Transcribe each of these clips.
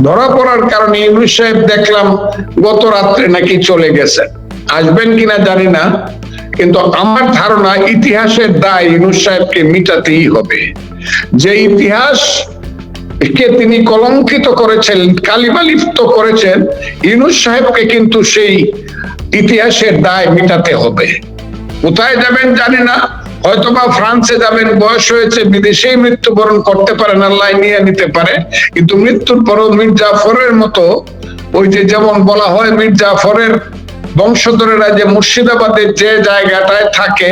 ধরা পড়ার কারণে ইউনূস সাহেব দেখলাম গত রাত্রে নাকি চলে গেছেন, আসবেন কিনা জানি না, কিন্তু আমার ধারণা ইতিহাসের দায় ইউনূস সাহেবকে মিটাতেই হবে। যে ইতিহাস কে তিনি কলঙ্কিত করেছেন, কালিমালিপ্ত করেছেন, ইউনূস সাহেবকে কিন্তু সেই ইতিহাসের দায় মিটাতে হবে। কোথায় যাবেন জানি না, হয়তোবা ফ্রান্সে যাবেন, বয়স হয়েছে, বিদেশেই মৃত্যুবরণ করতে পারেন, আল্লাহ নিয়ে নিতে পারে। কিন্তু মৃত্যুর পরও মীর জাফরের মতো, ওই যে যেমন বলা হয় মীর জাফরের বংশধরেরা যে মুর্শিদাবাদের যে জায়গাটায় থাকে,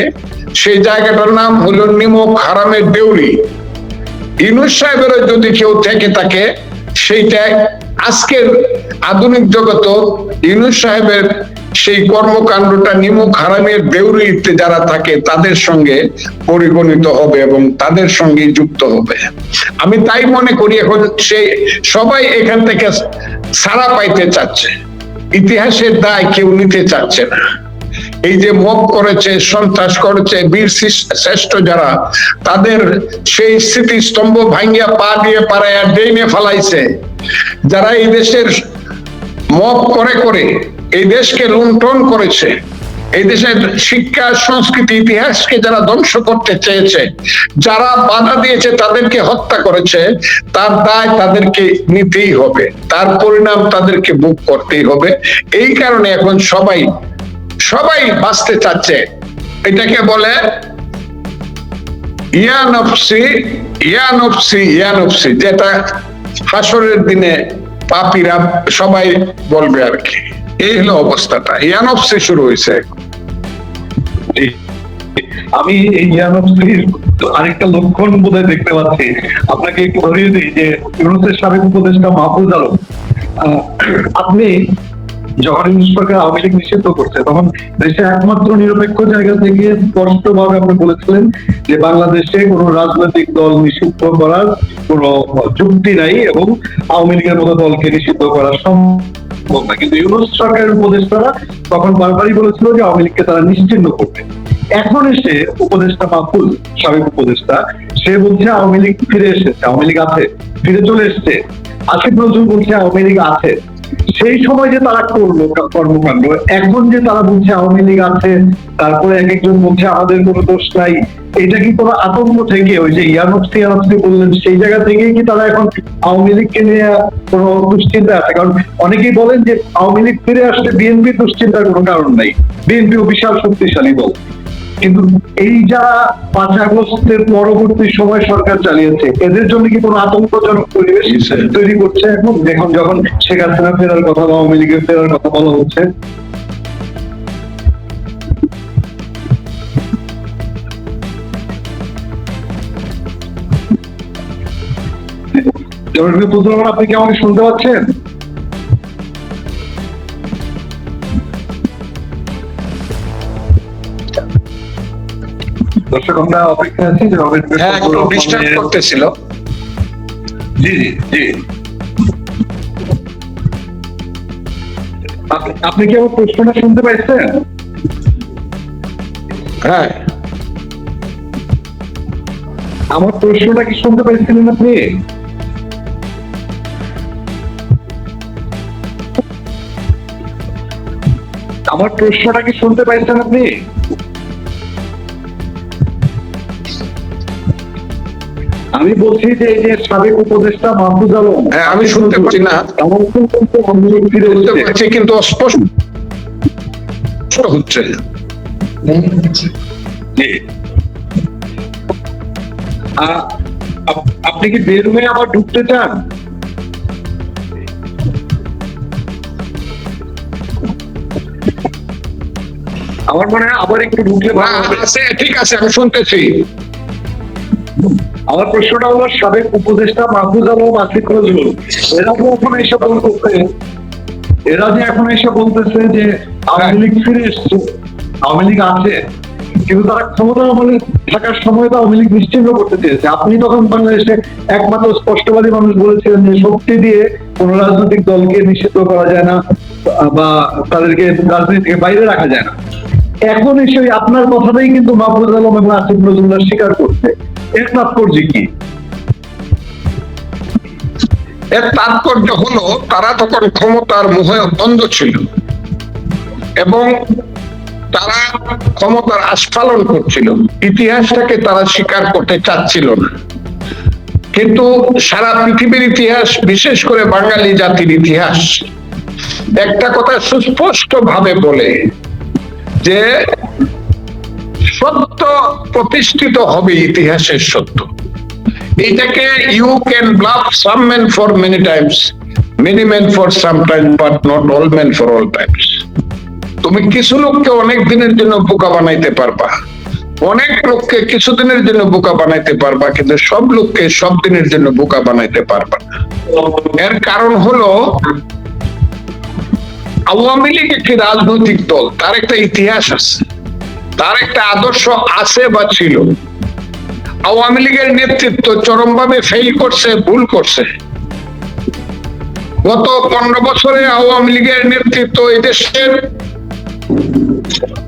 সেই জায়গাটার নাম হলো নিমক হারামের দেউরি। ইউনূস সাহেবেরও যদি কেউ থেকে থাকে, সেইটা আজকের আধুনিক জগত ইউনূস সাহেবের সেই কর্মকাণ্ডটা নিমক হারামের দেউরিতে যারা থাকে তাদের সঙ্গে পরিগণিত হবে এবং তাদের সঙ্গে যুক্ত হবে। আমি তাই মনে করি এখন সেই সবাই এখান থেকে ছাড়া পাইতে চাচ্ছে, ইতিহাসের দায় কেউ নিতে চাচ্ছে না। এই যে মব করেছে, সন্ত্রাস করেছে, বীর শ্রেষ্ঠ যারা, তাদের সেই স্মৃতিস্তম্ভ ভাঙ্গিয়া পা দিয়ে পাড়ায় ডেইনে ফেলাইছে, যারা এই দেশের মব করে করে এই দেশকে লুণ্ঠন করেছে, এই দেশের শিক্ষা সংস্কৃতি ইতিহাসকে যারা ধ্বংস করতে চেয়েছে, যারা বাধা দিয়েছে তাদেরকে হত্যা করেছে, তার দায় তাদেরকে নিতেই হবে, তার পরিণাম তাদেরকে ভোগ করতেই হবে। এই কারণে এখন সবাই বাঁচতে চাচ্ছে। এটাকে বলে ইয়া নফসি ইয়া নফসি ইয়া নফসি, যেটা হাসরের দিনে পাপীরা সবাই বলবে আর কি। এই হলো অবস্থাটা, ইয়া নফসি শুরু হয়েছে। আমি এই ইয়ানফসির আরেকটা লক্ষণ বোধহয় দেখতে পাচ্ছি। আপনাকে একটু ধরিয়ে দিই যে ইউনূসের সাবেক উপদেষ্টা মাহফুজ আলম, আপনি যখন ইউনূস সরকার আওয়ামী লীগ নিষিদ্ধ করছে, তখন দেশে একমাত্র নিরপেক্ষ জায়গা থেকে স্পষ্টভাবে আপনি বলেছিলেন যে বাংলাদেশে কোনো রাজনৈতিক দল নিষিদ্ধ করার কোনো যুক্তি নাই এবং আওয়ামী লীগের মতো দলকে নিষিদ্ধ করা সম্ভব না। কিন্তু ইউনূস সরকারের উপদেষ্টারা তখন বারবারই বলেছিল যে আওয়ামী লীগকে তারা নিশ্চিহ্ন করবে। এখন এসে উপদেষ্টা মাহফুজ, সাবেক উপদেষ্টা, সে বলছে আওয়ামী লীগ ফিরে এসেছে, আওয়ামী লীগ আছে, ফিরে চলে এসছে। আসিফ নজরুল বলছে আওয়ামী লীগ আছে। সেই সময় যে তারা করলো কর্মকাণ্ড, এখন যে তারা বলছে আওয়ামী লীগ আছে, তারপরে এক একজন বলছে আমাদের কোনো দোষ নাই, এটা কি কোনো আতঙ্ক থেকে, ওই যে ইয়ানফসি বললেন সেই জায়গা থেকেই কি তারা এখন আওয়ামী লীগকে নিয়ে কোনো দুশ্চিন্তা আছে? কারণ অনেকেই বলেন যে আওয়ামী লীগ ফিরে আসলে বিএনপির দুশ্চিন্তার কোনো কারণ নাই, বিএনপিও বিশাল শক্তিশালী দল। কিন্তু এই যারা 5 আগস্টের পরবর্তী সময় সরকার চালিয়েছে, এদের জন্য কি কোনো আতঙ্কজনক পরিবেশ তৈরি করছে এখন যখন শেখ হাসিনা ফেরার কথা বা আওয়ামী লীগের ফেরার কথা বলা হচ্ছে? আপনি কি আমাকে শুনতে পাচ্ছেন? দর্শক আমরা অপেক্ষা আছি যে ডিস্টার্ব করতেছিল। জি জি জি, আপনি কি আমার প্রশ্নটা শুনতে পাইছেন? হ্যাঁ, আমার প্রশ্নটা কি শুনতে পাইছিলেন আপনি? আমার প্রশ্নটা কি শুনতে পাইছেন আপনি? আমি বলছি যে এই যে সাবেক উপদেষ্টা মাহফুজ আলম, হ্যাঁ আমি শুনতে পাচ্ছি না, কিন্তু অস্পষ্ট হচ্ছে। আপনি কি বের হয়ে আবার ঢুকতে চান? আমার মনে হয় আবার একটু ঢুকলে ঠিক আছে, আমি শুনতেছি। আমার প্রশ্নটা হলো সাবেক উপদেষ্টা মাহফুজ আলম, আসিফ নজরুল, এরা যে এখন এসে বলতেছে যে আওয়ামী লীগ ফিরে এসছে, আওয়ামী লীগ আছে, কিন্তু তারা ক্ষমতা আমলে থাকার সময় তো আওয়ামী লীগ নিশ্চিহ্ন করতে চেয়েছে। আপনি তখন বাংলাদেশে একমাত্র স্পষ্টবাদী মানুষ বলেছিলেন যে শক্তি দিয়ে কোন রাজনৈতিক দলকে নিষিদ্ধ করা যায় না বা তাদেরকে রাজনীতি থেকে বাইরে রাখা যায় না। এখন এসে আপনার কথাটাই কিন্তু মাহফুজ আলম এবং আসিফ নজরুল স্বীকার করছে। এর তাৎপর্য কি? এর তাৎপর্য হলো তারা তখন ক্ষমতার মোহে অন্ধ ছিল এবং তারা ক্ষমতার আস্ফালন করছিল, ইতিহাসটাকে তারা স্বীকার করতে চাচ্ছিল না। কিন্তু সারা পৃথিবীর ইতিহাস, বিশেষ করে বাঙালি জাতির ইতিহাস একটা কথা সুস্পষ্ট ভাবে বলে যে সত্য প্রতিষ্ঠিত হবে, ইতিহাসের সত্য। এটাকে you can bluff some men for many times, many men for some time, but not all men for all times. তুমি কিছু লোককে অনেক দিনের জন্য বোকা বানাইতে পারবা, অনেক লোককে কিছুদিনের জন্য বোকা বানাইতে পারবা, কিন্তু সব লোককে সব দিনের জন্য বোকা বানাইতে পারবা না। এর কারণ হলো আওয়ামী লীগ একটি রাজনৈতিক দল, তার একটা ইতিহাস আছে, তার একটা আদর্শ আছে বা ছিল। আওয়ামী লীগের নেতৃত্ব চরমভাবে ফেল করছে, ভুল করছে। গত 15 বছরে আওয়ামী লীগের নেতৃত্ব এই দেশের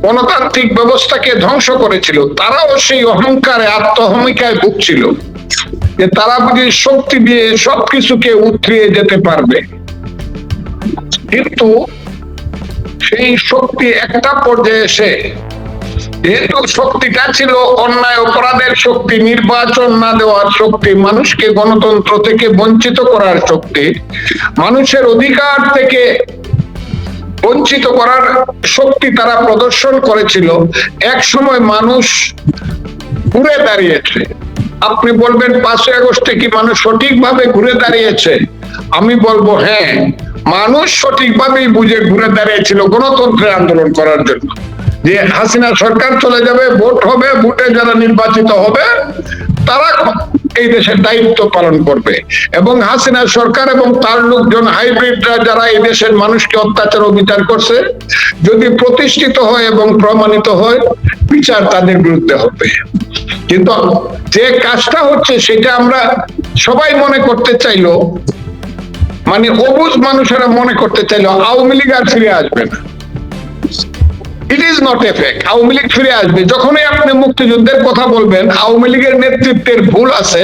গণতান্ত্রিক ব্যবস্থাকে ধ্বংস করেছিল। তারাও সেই অহংকারে, আত্মহমিকায় ভুগছিল যে তারা বুঝি শক্তি দিয়ে সবকিছুকে উতরিয়ে যেতে পারবে। কিন্তু সেই শক্তি একটা পর্যায়ে এসে, যেহেতু শক্তিটা ছিল অন্যায় অপরাধের শক্তি, নির্বাচন না দেওয়ার শক্তি, মানুষকে গণতন্ত্র থেকে বঞ্চিত করার শক্তি, মানুষের অধিকার থেকে বঞ্চিত করার শক্তি তারা প্রদর্শন করেছিল। এক সময় মানুষ ঘুরে দাঁড়িয়েছে। আপনি বলবেন 5ই আগস্টে কি মানুষ সঠিকভাবে ঘুরে দাঁড়িয়েছে? আমি বলবো হ্যাঁ, মানুষ সঠিকভাবেই বুঝে ঘুরে দাঁড়িয়েছিল গণতন্ত্রের আন্দোলন করার জন্য, যে হাসিনা সরকার চলে যাবে, ভোট হবে, ভোটে যারা নির্বাচিত হবে তারা এই দেশের দায়িত্ব পালন করবে। এবং হাসিনা সরকার এবং তার লোকজন, হাইব্রিডরা যারা এই দেশের মানুষকে অত্যাচার ও বিচার করছে, যদি প্রতিষ্ঠিত হয় এবং প্রমাণিত হয়, বিচার তাদের বিরুদ্ধে হবে। কিন্তু যে কাজটা হচ্ছে সেটা আমরা সবাই মনে করতে চাইলো, মানে অবুঝ মানুষেরা মনে করতে চাইলো আওয়ামী লীগ আর ফিরে আসবে না। It is not a fact. Awami League ফিরে আসবে। যখনই আপনি মুক্তিযুদ্ধের কথা বলবেন, আওয়ামী লীগের নেতৃত্বের ভুল আছে,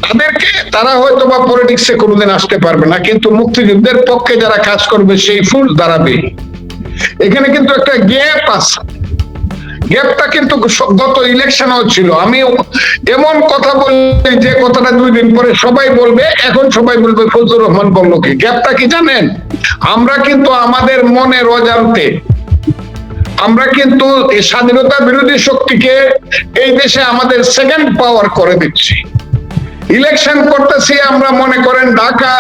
তাদেরকে, তারা হয়তো বা পলিটিক্সে কোনোদিন আসতে পারবে না, কিন্তু মুক্তিযুদ্ধের পক্ষে যারা কাজ করবে সেই ফুল দাঁড়াবে। এখানে কিন্তু একটা গ্যাপ আছে। গ্যাপটা কিন্তু গত ইলেকশনও ছিল। আমি এমন কথা বলছি যে কথাটা 2 দিন পরে সবাই বলবে, এখন সবাই বলবে ফজলুর রহমান বলল কি। গ্যাপটা কি জানেন? আমরা কিন্তু আমাদের মনের অজান্তে আমরা কিন্তু এই স্বাধীনতা বিরোধী শক্তিকে এই দেশে আমাদের সেকেন্ড পাওয়ার করে দিচ্ছি। ইলেকশন করতেছি আমরা, মনে করেন ঢাকা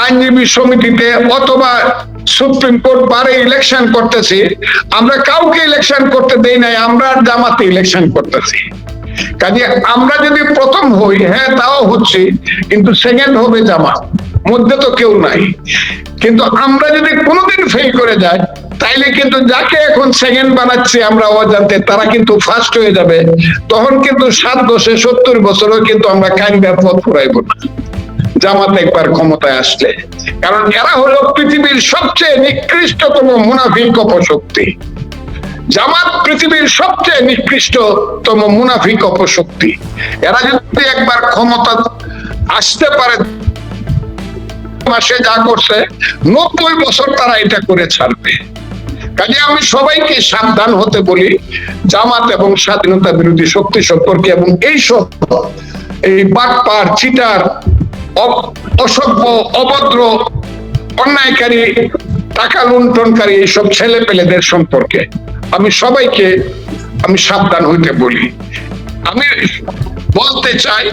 আইনজীবী সমিতিতে অথবা সুপ্রিম কোর্ট বারে ইলেকশন করতেছি, আমরা কাউকে ইলেকশন করতে দেই নাই, আমরা জামাতে ইলেকশন করতেছি। কাজে আমরা যদি প্রথম হই, হ্যাঁ তাও হচ্ছে, কিন্তু সেকেন্ড হবে জামাত, মধ্যে তো কেউ নাই। কিন্তু আমরা যদি কোনোদিন ফেল করে যাই, তাইলে কিন্তু যাকে এখন সেকেন্ড বানাচ্ছি আমরা অজান্তে, তারা কিন্তু ফার্স্ট হয়ে যাবে। তখন কিন্তু 7 দশে 70 বছরও কিন্তু আমরা কাঙ্গার পথ ফুরাইব না জামাত একবার ক্ষমতায় আসলে। কারণ এরা হলো পৃথিবীর সবচেয়ে নিকৃষ্টতম মুনাফিক অপশক্তি। জামাত পৃথিবীর সবচেয়ে নিকৃষ্টতম মুনাফিক অপশক্তি। এরা যদি একবার ক্ষমতা আসতে পারে, মাসে যা করছে 90 বছর তারা এটা করে ছাড়বে। কাজে আমি সবাইকে সাবধান হতে বলি জামাত এবং স্বাধীনতা বিরোধী শক্তি সম্পর্কে, এবং এইসব এই বাটপার, চিটার, অসভ্য, অভদ্র, অন্যায়কারী, টাকা লুণ্ঠনকারী এইসব ছেলে পেলেদের সম্পর্কে আমি সবাইকে সাবধান হইতে বলি। আমি বলতে চাই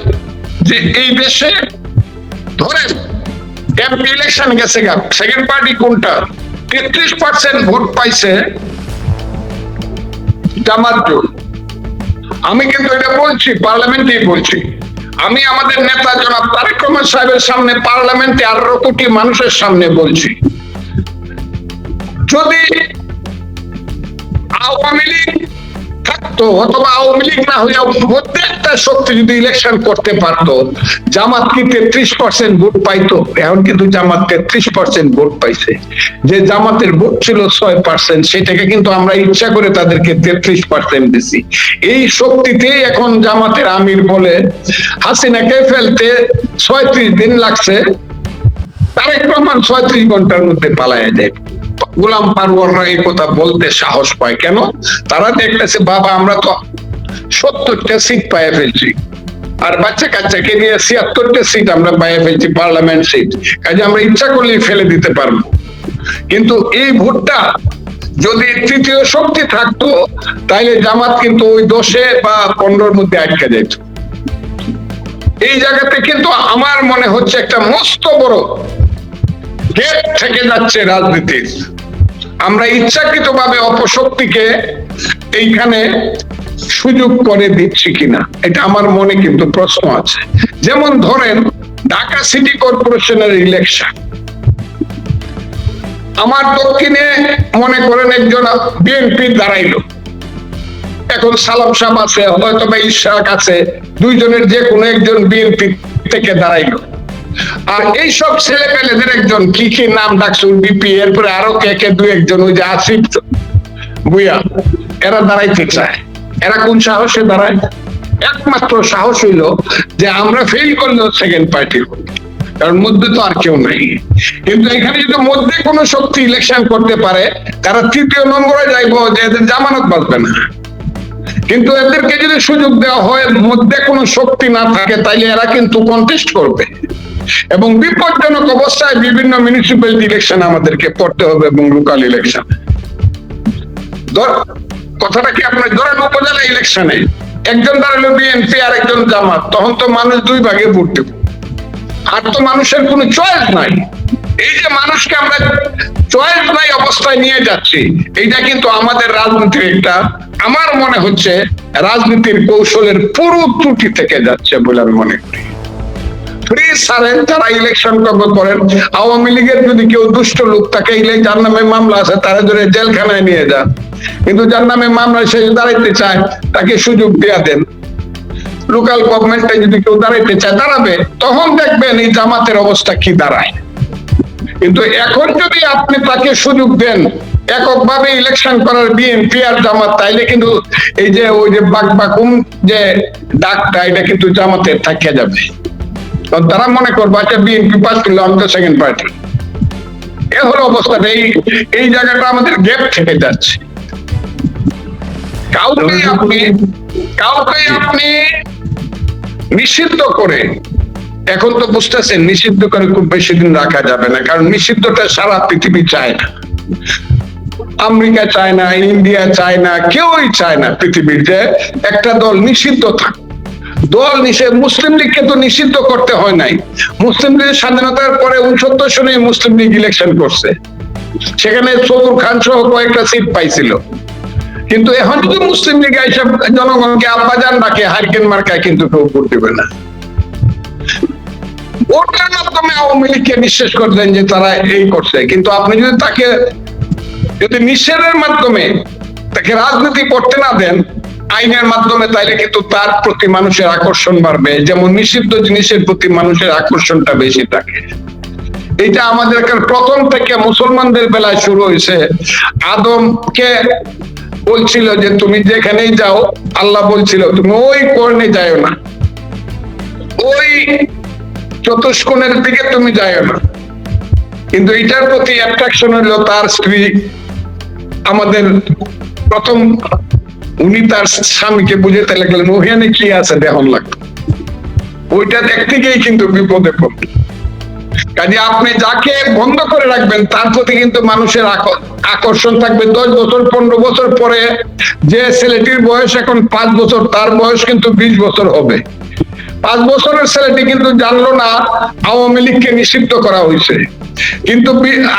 যে এই দেশে ধরেন এমপি ইলেকশন গেছে, সেকেন্ড পার্টি কোনটা? 33% ভোট পাইছে জামাত জোট। আমি কিন্তু এটা বলছি, পার্লামেন্টেই বলছি। আমি আমাদের নেতা জনাব তারেক রহমান সাহেবের সামনে, পার্লামেন্টে 18 কোটি মানুষের সামনে বলছি, যদি আওয়ামী লীগ থাকতো থাকতো, অথবা আওয়ামী লীগ না হইয়া মধ্যে একটা শক্তি যদি ইলেকশন করতে পারতো, জামাত কি 33% ভোট পাইতো? এখন কিন্তু জামাত 33% ভোট পাইছে। যে জামাতের ভোট ছিল 6%, সেটাকে কিন্তু আমরা ইচ্ছা করে তাদেরকে 33% দিছি। এই শক্তিতেই এখন জামাতের আমির বলে হাসিনাকে ফেলতে 36 দিন লাগছে, তারেক রহমান 36 ঘন্টার মধ্যে পালায় যায়। গোলাম পারওয়াররা এই কথা বলতে সাহস পায় কেন? তারা দেখতেছে বাবা আমরা তো 70টা সিট পাইয়ে ফেলছি, আর বাচ্চা কাচ্চাকে নিয়ে 76টা সিট আমরা পাইয়ে ফেলছি, পার্লামেন্ট সিট, কাজে আমরা ইচ্ছা করলেই ফেলে দিতে পারবো। কিন্তু এই ভোটটা যদি তৃতীয় শক্তি থাকতো, তাইলে জামাত কিন্তু ওই 10 বা 15-র মধ্যে আটকে যেত। এই জায়গাতে কিন্তু আমার মনে হচ্ছে একটা মস্ত বড় গেট থেকে যাচ্ছে রাজনীতির। আমরা ইচ্ছাকৃতভাবে অপশক্তিকে এইখানে সুযোগ করে দিচ্ছি কিনা, এটা আমার মনে কিন্তু প্রশ্ন আছে। যেমন ধরেন ঢাকা সিটি কর্পোরেশনের ইলেকশন, আমার দক্ষিণে মনে করেন একজন বিএনপি দাঁড়াইলো, এখন সালাম সাহেব আছে, হয়তো বা ইশরাক আছে, দুইজনের যে কোনো একজন বিএনপি থেকে দাঁড়াইলো। আর এইসব ছেলে পেলেদের একজন কি কি নাম ডাকছে বিপি, এরপরে আরো কে কে দুই একজন, ওই যে আসিফ ভুইয়া, এরা দাঁড়াইতে চায়। এরা কোন সাহসে দাঁড়ায়? একমাত্র সাহস হইলো যে আমরা ফেল করলেও সেকেন্ড পার্টি, কারণ মধ্যে তো আর কেউ নাই। কিন্তু এখানে যদি মধ্যে কোনো শক্তি ইলেকশন করতে পারে, তারা তৃতীয় নম্বরে যাইবো যে এদের জামানত বাঁচবে না। কিন্তু এদেরকে যদি সুযোগ দেওয়া হয়, মধ্যে কোনো শক্তি না থাকে, তাইলে এরা কিন্তু কন্টেস্ট করবে, এবং বিপজ্জনক অবস্থায় বিভিন্ন মিউনিসিপ্যালিটি ইলেকশন আমাদেরকে পড়তে হবে, এবং লোকাল ইলেকশন। কথাটা কি আপনার ধরেন উপজেলা ইলেকশনে একজন দাঁড়ালো বিএনপি আর একজন জামাত, তখন তো মানুষ দুই ভাগে ভোট দেব, আর তো মানুষের কোনো চয়েস নাই। এই যে মানুষকে আমরা চয়েস নাই অবস্থায় নিয়ে যাচ্ছি, এইটা কিন্তু আমাদের রাজনীতির একটা, আমার মনে হচ্ছে রাজনীতির কৌশলের পুরো ত্রুটি থেকে যাচ্ছে বলে আমি মনে করি। ফ্রি সারেন যারা ইলেকশন করেন, আওয়ামী লীগের যদি কেউ দুষ্ট লোক থাকে, যার নামে মামলা আছে তারা ধরে জেলখানায় নিয়ে যান, কিন্তু যার নামে মামলা সে দাঁড়াইতে চায় তাকে সুযোগ দেয়া দেন। লোকাল গভর্নমেন্টে যদি কেউ দাঁড়াইতে চায় দাঁড়াবে, তখন দেখবেন এই জামাতের অবস্থা কি দাঁড়ায়। কিন্তু এখন যদি আপনি তাকে সুযোগ দেন এককভাবে ইলেকশন করার বিএনপি আর জামাত, তাইলে কিন্তু এই যে ওই যে বাকবাকুম যে ডাকটা, এটা কিন্তু জামাতের থাকিয়া যাবে। তারা মনে করবো আচ্ছা বিএনপি পাস করলো, আমি তো সেকেন্ড পার্টি। এ হলো অবস্থাটা। এই জায়গাটা আমাদের গ্যাপ থেকে যাচ্ছে। কাউকে আপনি নিষিদ্ধ করে, এখন তো বুঝতেছেন নিষিদ্ধ করে খুব বেশি দিন রাখা যাবে না, কারণ নিষিদ্ধটা সারা পৃথিবী চায় না। আমেরিকা চায় না, ইন্ডিয়া চায় না, কেউই চায় না পৃথিবীর যে একটা দল নিষিদ্ধ থাক। দল নিষেধ, মুসলিম লীগকে তো নিষিদ্ধ করতে হয় নাই। মুসলিম লীগের স্বাধীনতার পরে 69 সনে মুসলিম লীগ ইলেকশন করছে, সেখানে সবুর খান সহ কয়েকটা সিট পাইছিল। কিন্তু এখন যদি মুসলিম লীগ এইসব জনগণকে আব্বাজান ডাকে, হারিকেন মার্কায় কিন্তু কেউ ভোট দেবে না। ভোটের মাধ্যমে আওয়ামী লীগকে নিঃশেষ করে দেন যে তারা এই করছে, কিন্তু আপনি যদি তাকে নিষেধের মাধ্যমে তাকে রাজনীতি করতে না দেন আইনের মাধ্যমে, তাইলে কিন্তু তার প্রতি মানুষের আকর্ষণ বাড়বে, যেমন নিষিদ্ধ জিনিসের প্রতি মানুষের আকর্ষণটা বেশি থাকে। এটা আমাদের প্রথম থেকে মুসলমানদের বেলায় শুরু হয়েছে। আদমকে বলছিল যে তুমি যেখানেই যাও, আল্লাহ বলছিল তুমি ওই কর্ণে যাও না, ওই চতুষ্কোণের দিকে তুমি যাও না। কিন্তু এটার প্রতি অ্যাট্রাকশন হলো তার স্ত্রী। আমাদের প্রথম উনি তার স্বামীকে বুঝাতে লাগলেন ওখানে কি আছে দেখন লাগতো, ওইটা দেখতে গিয়ে কিন্তু বিপদে পড়বে। কাজে আপনি যাকে বন্ধ করে রাখবেন তার প্রতি কিন্তু মানুষের আকর্ষণ থাকবে। 10 বছর 15 বছর পরে যে ছেলেটির বয়স এখন 5 বছর, তার বয়স কিন্তু 20 বছর হবে। 5 বছরের ছেলেটি কিন্তু জানলো না আওয়ামী লীগকে নিষিদ্ধ করা হয়েছে, কিন্তু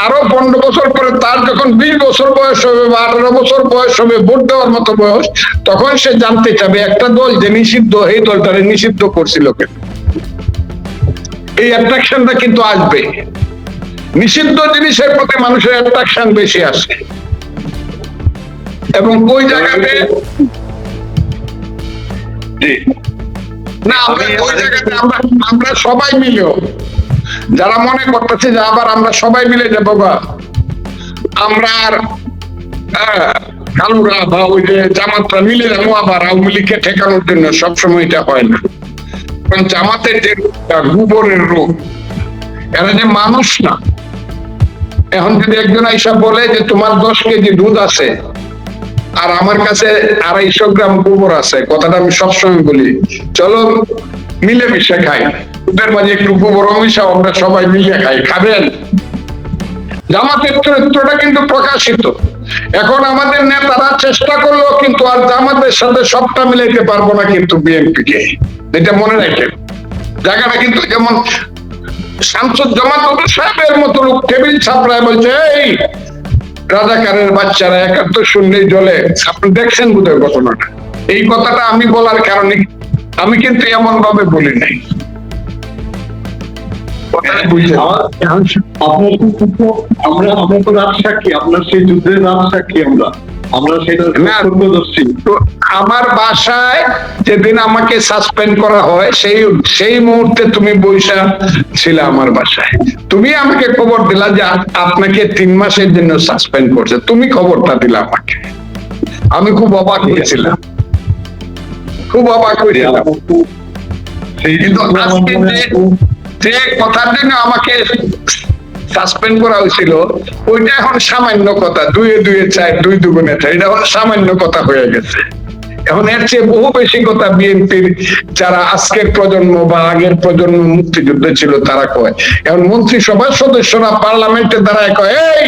আরো 15 বছর পরে তার যখন 20 বছর বয়স হবে বা 18 বছর বয়স হবে, ভোট দেওয়ার মতো বয়স, তখন সে জানতে চাবে একটা দল যে নিষিদ্ধ, এই দলটারে নিষিদ্ধ করছিল কেন। এই অ্যাট্রাকশনটা কিন্তু আসবে, নিষিদ্ধ জিনিসের প্রতি মানুষের অ্যাট্রাকশন বেশি আসে। এবং ওই জায়গাতে জি না আমরা ওই জায়গাতে আমরা সবাই মিলেও যারা মনে করতেছে যে আবার আমরা সবাই মিলে যাবো বা আমরা আর কালুরা বা ওই যে জামাতরা মিলে যাবো আবার আওয়ামী লীগকে ঠেকানোর জন্য সবসময় এটা হয় না। কারণ জামাতের যে রোগটা, গোবরের রোগ, এরা যে মানুষ না। এখন যদি একজন আইসা বলে যে তোমার 10 কেজি দুধ আছে আর আমার কাছে 250 গ্রাম গোবর আছে, কথাটা আমি সবসময় বলি, চলো মিলেমিশে খাই, দুধের মাঝে একটু গোবর মিশাও, আমরা সবাই মিলে খাই, খাবেন? জামাতের চরিত্রটা কিন্তু প্রকাশিত। এখন আমাদের নেতারা চেষ্টা করলো কিন্তু আর জামাতের সাথে সবটা মিলাইতে পারবো না কিন্তু বিএনপিকে, এটা মনে রাখেন। জায়গাটা কিন্তু যেমন সাংসদ জামাত সাহেবের মতো লোক টেবিল ছাপড়ায় বলছে এই রাজাকারের বাচ্চারা 71 শুনলেই জলে, আপনি দেখছেন বোধহয় ঘটনাটা। এই কথাটা আমি বলার কারণে আমি কিন্তু এমন ভাবে বলি নাই। আমরা তো রাত সাক্ষী, আপনার সেই যুদ্ধের রাত সাক্ষী, আমরা সেটা আমার বাসায় যেদিন আমাকে সাসপেন্ড করা হয় সেই মুহূর্তে তুমি বৈশা ছিল আমার বাসায়, তুমি আমাকে খবর দিলা যে আপনাকে 3 মাসের জন্য সাসপেন্ড করছে, তুমি খবরটা দিলা আমাকে। আমি খুব অবাক হয়েছিলাম, খুব অবাক হয়েছিলাম। কিন্তু আজকে যে কথার জন্য আমাকে সাসপেন্ড করা হয়েছিল ওইটা এখন সামান্য কথা, 2 এ 2 4, 2 দুগুণে 4, এটা এখন সামান্য কথা হয়ে গেছে। এখন এর চেয়ে বহু বেশি কথা বিএনপির যারা আজকের প্রজন্ম বা আগের প্রজন্ম মুক্তিযুদ্ধে ছিল তারা কয়। এখন মন্ত্রিসভার সদস্যরা পার্লামেন্টের দ্বারা কয় এই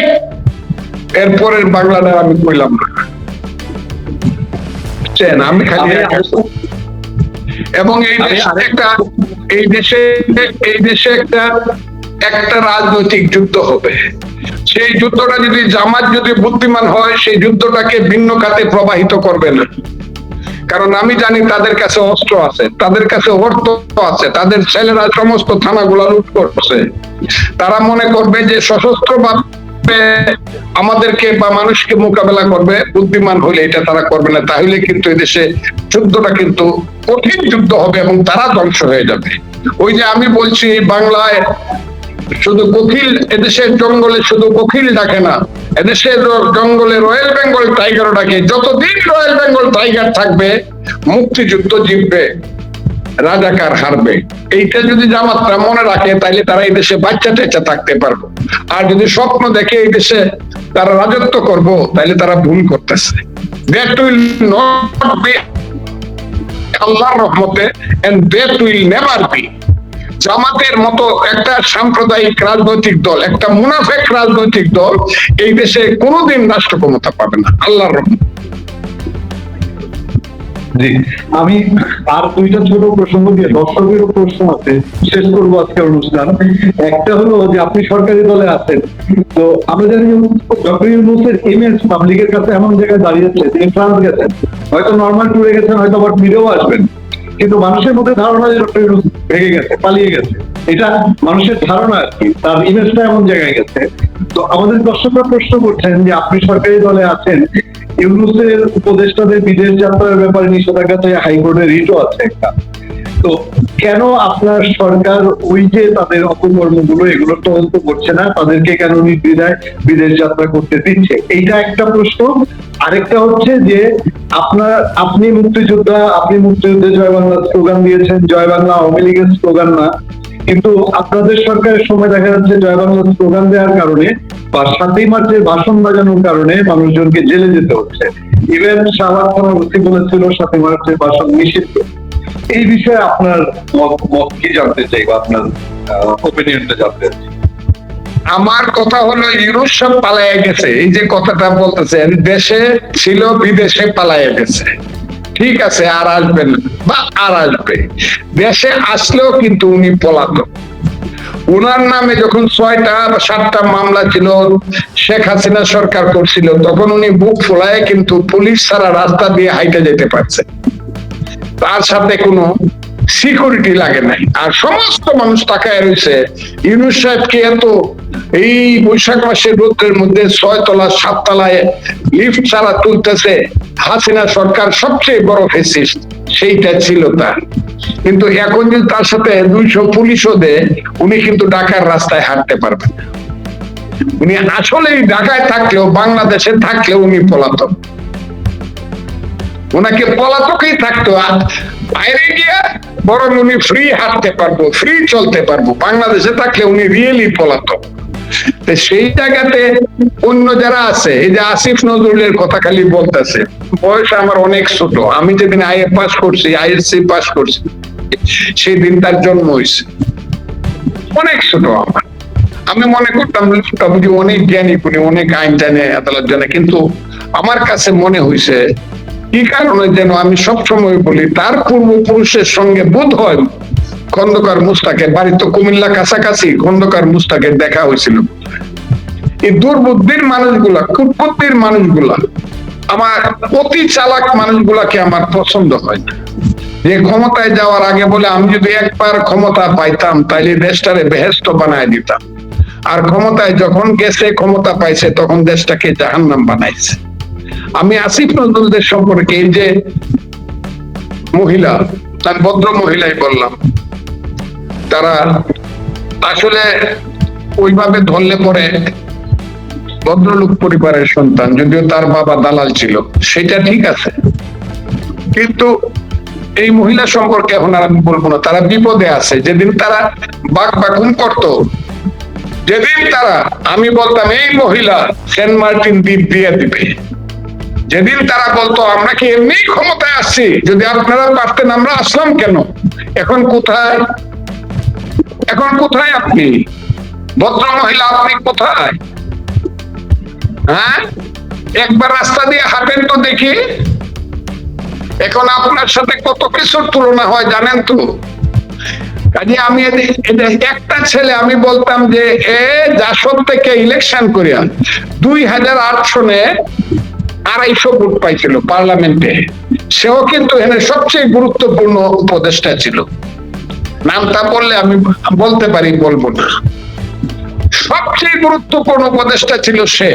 এরপরের বাংলাদেশ আমি কইলাম না, আমি খালি এবং এই দেশে একটা রাজনৈতিক যুদ্ধ হবে। সেই যুদ্ধটা যদি জামাত যদি বুদ্ধিমান হয় সেই যুদ্ধটাকে ভিন্ন খাতে প্রবাহিত করবে না। কারণ আমি জানি তাদের কাছে অস্ত্র আছে, তাদের কাছে অর্থ আছে, তাদের ছেলেরা সমস্ত থানাগুলা লুট করছে। তারা মনে করবে যে সশস্ত্র ভাবে আমাদেরকে বা মানুষকে মোকাবেলা করবে, বুদ্ধিমান হলে এটা তারা করবে না। তাহলে কিন্তু এদেশে যুদ্ধটা কিন্তু কঠিন যুদ্ধ হবে এবং তারা ধ্বংস হয়ে যাবে। ওই যে আমি বলছি বাংলায় শুধু কোকিল, এদেশের জঙ্গলে শুধু কোকিল ডাকে না, এদেশের জঙ্গলে রয়্যাল বেঙ্গল টাইগার ডাকে। যতদিন রয়্যাল বেঙ্গল টাইগার থাকবে মুক্তিযুদ্ধ জিতবে, রাজাকার হারবে। এইটা যদি জামাতরা মনে রাখে তাহলে তারা এই দেশে বাচ্চা টেচা থাকতে পারবে। আর যদি স্বপ্ন দেখে এই দেশে তারা রাজত্ব করব তাহলে তারা ভুল করতেছে। দ্যাট উইল নট বি আল্লাহর রহমতে and that will never be. জামাতের মতো একটা সাম্প্রদায়িক রাজনৈতিক দল, একটা মুনাফেক রাজনৈতিক দল এই দেশে কোনোদিন রাষ্ট্র ক্ষমতা পাবে না আল্লাহর রহমতে। জি, আমি আর 2টা ছোট প্রসঙ্গ দিয়ে দর্শকেরও প্রশ্ন আছে, শেষ করবো আজকের অনুষ্ঠান। একটা হলো যে আপনি সরকারি দলে আছেন, তো আমরা জানি ডক্টর ইউনূসের ইমেজ পাবলিকের কাছে এমন জায়গায় দাঁড়িয়েছে, তিনি ফ্রান্স গেছেন, হয়তো নর্মাল ট্যুরে গেছেন, হয়তো আবার ফিরেও আসবেন, কিন্তু মানুষের মধ্যে ধারণা যে ডক্টর ইউনূস ভেঙে গেছে, পালিয়ে গেছে, এটা মানুষের ধারণা আর কি, তার ইমেজটা এমন জায়গায় গেছে। তো আমাদের দর্শকরা প্রশ্ন করছেন যে আপনি সরকারি দলে আছেন, ইউনূসের উপদেষ্টাদের বিদেশ যাত্রার ব্যাপারে নিষেধাজ্ঞা থেকে হাইকোর্টে রিটও আছে একটা, তো কেন আপনার সরকার ওই যে তাদের অপকর্মগুলো এগুলো তদন্ত করছে না, তাদেরকে কেন নির্দ্বিধায় বিদেশ যাত্রা করতে দিচ্ছে? এইটা একটা প্রশ্ন। আরেকটা হচ্ছে যে আপনি মুক্তিযুদ্ধে জয় বাংলা স্লোগান দিয়েছেন, জয় বাংলা আওয়ামী লীগের স্লোগান না, কিন্তু আপনাদের সরকারের সময় দেখা যাচ্ছে জয় বাংলা স্লোগান দেওয়ার কারণে বা 7ই মার্চের ভাষণ বাজানোর কারণে মানুষজনকে জেলে যেতে হচ্ছে। ইভেন শাহবাগ থানাপতি বলেছিল 7ই মার্চের ভাষণ নিষিদ্ধ। এই বিষয়ে আপনার মত কি জানতে চাই, বা আপনার ওপিনিয়নটা জানতে চাই। আমার কথা হলো ইউরোপ সব পালাইয়া গেছে, এই যে কথাটা বলতেছেন দেশে ছিল বিদেশে পালাইয়া গেছে, ঠিক আছে, আর আসবেন বা আর আসবে। দেশে আসলেও কিন্তু উনি পলাতক। উনার নামে যখন 6টা বা 7টা মামলা ছিল, শেখ হাসিনা সরকার করছিল, তখন উনি বুক ফোলায় কিন্তু পুলিশ ছাড়া রাস্তা দিয়ে হাইটে যেতে পারছে। তার সাথে কোনো সিকিউরিটি লাগে নাই, আর সমস্ত মানুষ তাকায় রয়েছে ইউনূস সাহেবকে এত এই বৈশাখ মাসের রোদ্রের মধ্যে 6 তলা 7 তলায় লিফট ছাড়া তুলতেছে। হাসিনা সরকার সবচেয়ে বড় ফেসিস্ট, সেইটা ছিল তার। কিন্তু এখন যদি তার সাথে 200 পুলিশও দেয়, উনি কিন্তু ঢাকার রাস্তায় হাঁটতে পারবেন না। উনি আসলেই ঢাকায় থাকলেও, বাংলাদেশে থাকলেও উনি পলাতক। ওনাকে পলাতকই থাকতো, বাইরে গিয়া বরং উনি ফ্রি হাঁটতে পারবো, ফ্রি চলতে পারবো। বাংলাদেশে থাকলে উনি রিয়েলি পলাতক। সেই জায়গাতে অন্য যারা আছে, এই যে আসিফ নজরুলের কথা খালি বলতেছে, বয়স আমার অনেক ছোট। আমি যেদিন আইএ পাস করছি, আইএসসি পাস করছি, সেই দিন তার জন্ম হয়েছে। অনেক ছোট আমার। আমি মনে করতাম লোকটা বুঝি অনেক জ্ঞানী, উনি অনেক আইন জানে, আদালত জানে। কিন্তু আমার কাছে মনে হয়েছে কি কারণে যেন আমি সবসময় বলি, তার পূর্বপুরুষের সঙ্গে বোধ হয় খন্দকার মুস্তাকের বাড়ি তো কুমিল্লা কাছাকাছি, খন্দকার মুস্তাকের দেখা হয়েছিল। এই দুর্বুদ্ধির মানুষগুলা, কুটবুদ্ধির মানুষগুলা, আমার অতি চালাক মানুষগুলাকে আমার পছন্দ হয় না। যে ক্ষমতায় যাওয়ার আগে বলে আমি যদি একবার ক্ষমতা পাইতাম তাইলে দেশটারে বেহেশত বানায় দিতাম, আর ক্ষমতায় যখন গেছে, ক্ষমতা পাইছে, তখন দেশটাকে জাহান্নাম বানাইছে। আমি আসিফ নজরুলদের সম্পর্কে, এই যে মহিলা, তার ভদ্র মহিলাই বললাম, তারা আসলে ওইভাবে ধরলে পরে ভদ্রলোক পরিবারের সন্তান, যদিও তার বাবা দালাল ছিল, সেটা ঠিক আছে। কিন্তু এই মহিলা সম্পর্কে এখন আর আমি বলবো না, তারা বিপদে আছে। যেদিন তারা বাক বাকুম করতো, যেদিন তারা, আমি বলতাম এই মহিলা সেন্ট মার্টিন দ্বীপ দিয়ে দিবে। যেদিন তারা বলতো আমরা কি এমনি ক্ষমতায় আসছি, যদি আপনারা পারতেন আমরা আসলাম কেন? এখন কোথায়? এখন কোথায় আপনি ভদ্র মহিলা? আপনি কোথায়? হ্যাঁ, একবার রাস্তা দিয়ে হাঁটেন তো দেখি। এখন আপনার সাথে কত কিছুর তুলনা হয় জানেন তো। কাজে আমি একটা ছেলে, আমি বলতাম যে জাসদ থেকে ইলেকশন করিয়া 2008 সনে 250 ভোট পাইছিল পার্লামেন্টে। সেও কিন্তু এখানে সবচেয়ে গুরুত্বপূর্ণ উপদেষ্টা ছিল। নামটা বললে আমি বলতে পারি, বলবো না। সবচেয়ে গুরুত্বপূর্ণ উপদেষ্টা ছিল সে।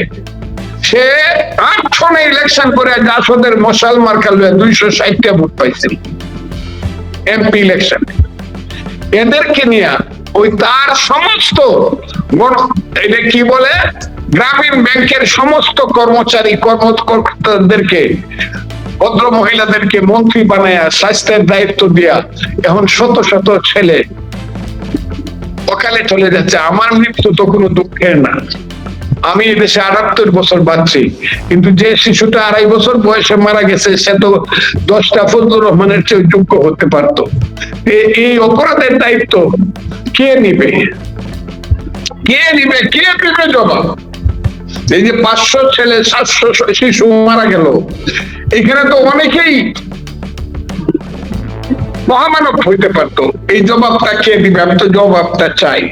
8 সনে ইলেকশন করে জাসদের মশাল মার্কা 260টা ভোট পাইছিল এমপি ইলেকশন। এদেরকে নিয়ে ওই তার সমস্ত এটা কি বলে, গ্রামীণ ব্যাংকের সমস্ত কর্মচারী কর্মকর্তাদেরকে, ভদ্র মহিলাদেরকে মন্ত্রী বানায়া স্বাস্থ্যের দায়িত্ব দিয়া এখন শত শত ছেলে অকালে চলে যাচ্ছে। আমার মৃত্যু তো কোনো দুঃখের না। আমি এদেশে 78 বছর বাঁচছি, কিন্তু যে শিশুটা 2.5 বছর বয়সে মারা গেছে, সে তো 10টা ফজলুর রহমানের চেয়ে যোগ্য হতে পারত। এই অপরাধের দায়িত্ব কে নিবে? কে নিবে? কে দিবে জবাব? এই যে 500 ছেলে, 700 শিশু মারা গেল, এখানে তো অনেকেই মহামানব হইতে পারতো। এই জবাবটা কে দিবে? আমি তো জবাবটা চাই।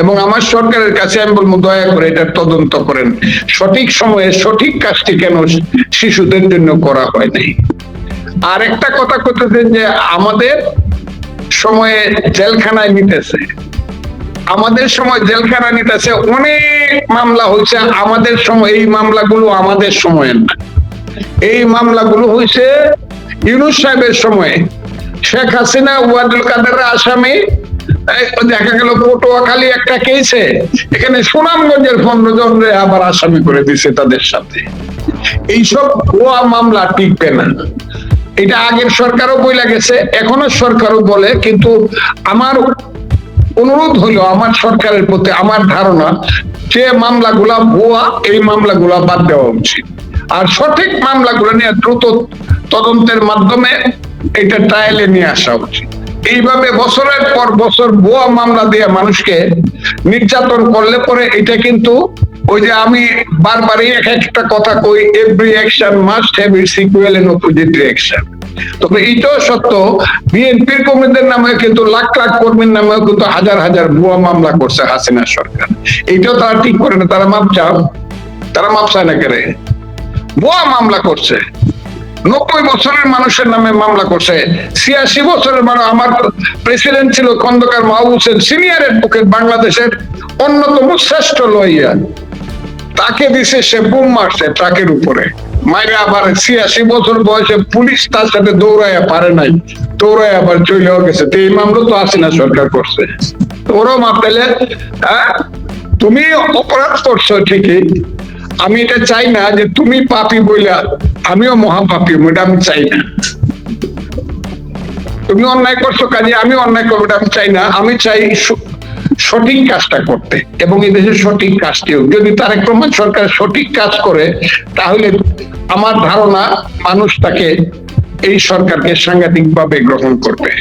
এবং আমার সরকারের কাছে আমি বলবো, দয়া করে এটা তদন্ত করেন, সঠিক সময়ে সঠিক কাজটি কেন শিশুদের জন্য করা হয় নাই। আর একটা কথা করতেছেন যে আমাদের সময়ে জেলখানায় নিতেছে, আমাদের সময় জেলখানা নিতেছে, অনেক মামলা হয়েছে আমাদের সময়। এই মামলাগুলো আমাদের সময়ের না, এই মামলাগুলো হয়েছে ইউনূস সাহেবের সময়ে। শেখ হাসিনা, ওয়াদুল কাদেরের আসামি, দেখা গেল পটুয়াখালী একটা কেসে এখানে সুনামগঞ্জের 15 জনরে আবার আসামি করে দিছে তাদের সাথে। এইসব ভুয়া মামলা টিকবে না। এটা আগের সরকারও বইলা গেছে, এখনো সরকারও বলে। কিন্তু আমার অনুরোধ হলো আমার সরকারের প্রতি, আমার ধারণা যে মামলাগুলা ভুয়া, এই মামলাগুলা বাদ দেওয়া উচিত। আর সঠিক মামলাগুলো নিয়ে দ্রুত তদন্তের মাধ্যমে এটা ট্রায়ালে নিয়ে আসা উচিত। এইভাবে বছরের পর বছর ভুয়া মামলা দিয়ে মানুষকে নির্যাতন করলে পরে এটা কিন্তু ওই যে আমি বারবারই একটা কথা কই, every action must have its equal and opposite reaction. তবে এইটাও সত্য, বিএনপির কর্মীদের নামে কিন্তু লাখ লাখ কর্মীর নামেও কিন্তু হাজার হাজার ভুয়া মামলা করছে হাসিনা সরকার। এইটাও তারা ঠিক করে না। তারা মাপ চায় না, কেন ভুয়া মামলা করছে। 90 বছরের মানুষের নামে মামলা করছে, 86 বছরের মানুষ। আমার প্রেসিডেন্ট ছিল খন্দকার মাহবুব হোসেন, সিনিয়র অ্যাডভোকেট, বাংলাদেশের অন্যতম শ্রেষ্ঠ লয়ার। তাকে দিছে সে বোম মারছে ট্রাকের উপরে, মাইরে আবার 86 বছর বয়সে পুলিশ তার সাথে দৌড়াইয়া পারে নাই, দৌড়াই আবার চলেও গেছে। তো এই মামলা তো হাসিনা সরকার করছে। ওরাও মাপ পেলে, হ্যাঁ তুমি অপরাধ করছো ঠিকই, আমি এটা চাই না যে তুমি পাপী বইলা আমিও মহাপাপী, এটা আমি চাই না। তুমি অন্যায় করছো কাজে আমি অন্যায় করবো, এটা আমি চাই না। আমি চাই সঠিক কাজটা করতে, এবং এই দেশের সঠিক কাজটি হোক। যদি তারেক রহমান সরকার সঠিক কাজ করে, তাহলে আমার ধারণা মানুষ তাকে, এই সরকারকে সাংঘাতিকভাবে গ্রহণ করবে।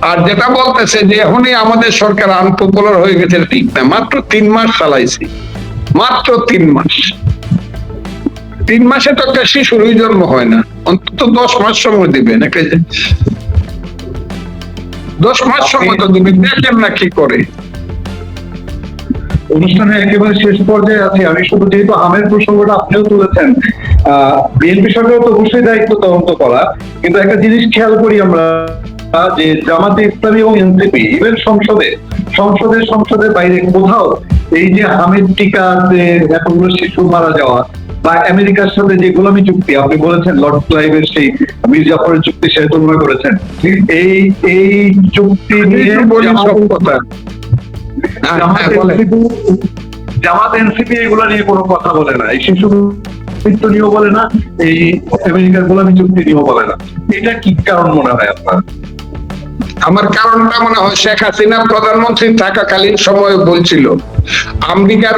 আর যেটা বলতেছে যে এখনই আমাদের সরকার আনপপুলার হয়ে গেছে, ঠিক না। মাত্র 3 মাস চালাইছি, মাত্র 3 মাস। 3 মাসে তো একটা শিশুরই জন্ম হয় না, অন্তত 10 মাস সময় দিবেন। 10 মাস সময় তো দিবেন, দেখেন না কি করে। অনুষ্ঠানের একেবারে শেষ পর্যায়ে আছে, আমি শুধু যেহেতু আমের প্রসঙ্গটা আপনিও তুলেছেন, বিএনপি সরকার তো অবশ্যই দায়িত্ব তদন্ত করা, কিন্তু একটা জিনিস খেয়াল করি আমরা যে জামাতে ইসলামী এবং এনসিপি ইভেন সংসদের বাইরে কোথাও এই যে আমের টিকাতে এতগুলো শিশু মারা যাওয়া, বা আমেরিকার সাথে যে গোলামী চুক্তি আপনি বলেছেন, লর্ড ক্লাইভের সেই মীর জাফরের চুক্তি সে তুলনা করেছেন, এই চুক্তি নিয়ে জামাত এনসিপি এগুলো নিয়ে কোনো কথা বলে না, এই শিশু মৃত্যু নিয়েও বলে না, এই আমেরিকার গোলামী চুক্তি নিয়েও বলে না। এটা কি কারণ মনে হয় আপনার? আমার কারণটা মনে হয় শেখ হাসিনা প্রধানমন্ত্রী থাকাকালীন সময়ে বলছিল, আমেরিকার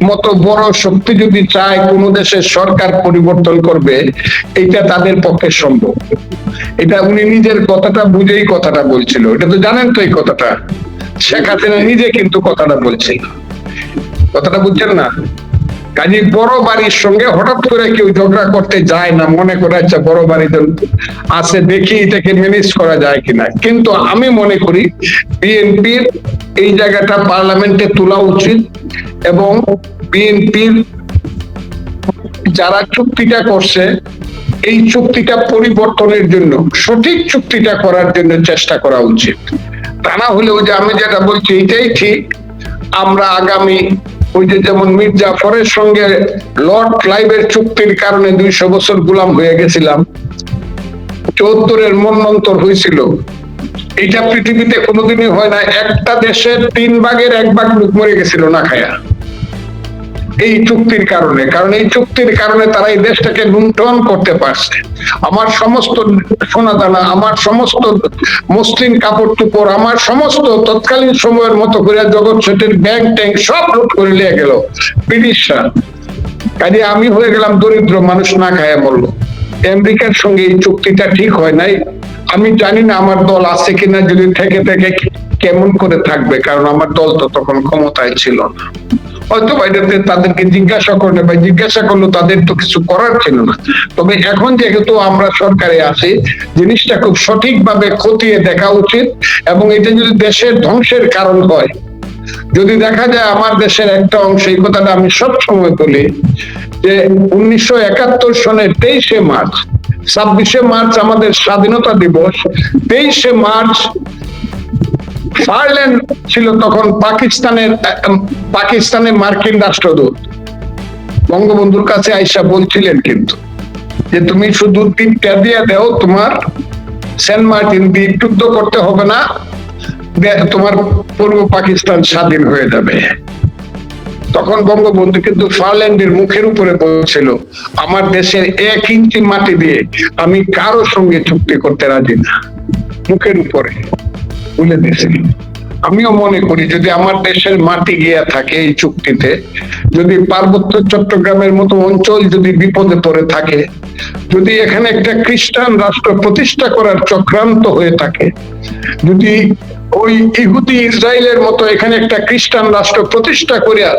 মতো বড় শক্তি যদি চায় কোন দেশের সরকার পরিবর্তন করবে, এটা তাদের পক্ষে সম্ভব। এটা উনি নিজের কথাটা বুঝেই কথাটা বলছিল। এটা তো জানেন তো এই কথাটা, শেখ হাসিনা নিজে কিন্তু কথাটা বলছিল। কথাটা বুঝছেন না? কাজে বড় বাড়ির সঙ্গে হঠাৎ করে কেউ ঝগড়া করতে যায় না, মনে করে আচ্ছা বড় বাড়িতে আছে দেখি এটাকে ম্যানেজ করা যায় কিনা। কিন্তু আমি মনে করি বিএনপির এই জায়গাটা পার্লামেন্টে তোলা উচিত, এবং বিএনপির যারা চুক্তিটা করছে এই চুক্তিটা পরিবর্তনের জন্য, সঠিক চুক্তিটা করার জন্য চেষ্টা করা উচিত। তা না হলে ওই যে আমি যেটা বলছি এটাই ঠিক, আমরা আগামী ওই যে যেমন মীর জাফরের সঙ্গে লর্ড ক্লাইভের চুক্তির কারণে 200 বছর গোলাম হয়ে গেছিলাম, 74-এর মন্বন্তর হয়েছিল। এটা পৃথিবীতে কোনোদিনই হয় না। একটা দেশের 3 ভাগের 1 ভাগ লোক মরে গেছিল না খায়া, এই চুক্তির কারণে। কারণ এই চুক্তির কারণে তারা এই দেশটাকে লুণ্ঠন করতে পারছে। আমার সমস্ত সোনাদানা, আমার সমস্ত মসলিন কাপড় চোপড়, আমার সমস্ত তৎকালীন সময়ের মতো করে জগৎ সেটের ব্যাংক ট্যাঙ্ক সব লুট করে নিয়ে গেল ব্রিটিশরা। কাজে আমি হয়ে গেলাম দরিদ্র মানুষ, না খায়া মরলো। আমেরিকার সঙ্গে এই চুক্তিটা ঠিক হয় নাই। আমি জানি না আমার দল আছে কিনা, যদি থেকে থেকে কেমন করে থাকবে, কারণ আমার দল তো তখন ক্ষমতায় ছিল না। হয়তো বাইরেতে তাদেরকে জিজ্ঞাসা করলে বা জিজ্ঞাসা করলো, তাদের তো কিছু করার ছিল না। তবে এখন যেহেতু আমরা সরকারে আছি, জিনিসটা খুব সঠিকভাবে খতিয়ে দেখা উচিত। এবং এটা যদি দেশের ধ্বংসের কারণ হয়, যদি দেখা যায় আমার দেশের একটা অংশ, এই কথাটা আমি সব সময় বলি যে 1971 সনের 23শে মার্চ, 26শে মার্চ আমাদের স্বাধীনতা দিবস, 23শে মার্চ ফারল্যান্ড ছিল তখন পাকিস্তানের মার্কিন রাষ্ট্রদূত, বঙ্গবন্ধুর কাছে আইসা বলছিলেন কিন্তু যে তুমি শুধু দ্বীপটা দিয়ে দেও, তোমার সেন্ট মার্টিন দ্বীপ যুদ্ধ করতে হবে না, তোমার পূর্ব পাকিস্তান স্বাধীন হয়ে যাবে। তখন বঙ্গবন্ধু কিন্তু ফারল্যান্ডের মুখের উপরে বলছিল, আমার দেশের 1 ইঞ্চি মাটি দিয়ে আমি কারো সঙ্গে চুক্তি করতে রাজি না, মুখের উপরে বলে দিয়েছিল। আমিও মনে করি যদি আমার দেশের মাটি গিয়া থাকে এই চুক্তিতে, যদি পার্বত্য চট্টগ্রামের মতো অঞ্চল যদি বিপদে পড়ে থাকে, যদি এখানে একটা খ্রিস্টান রাষ্ট্র প্রতিষ্ঠা করার চক্রান্ত হয়ে থাকে, যদি ওই ইহুদি ইসরায়েলের মতো এখানে একটা খ্রিস্টান রাষ্ট্র প্রতিষ্ঠা করিয়া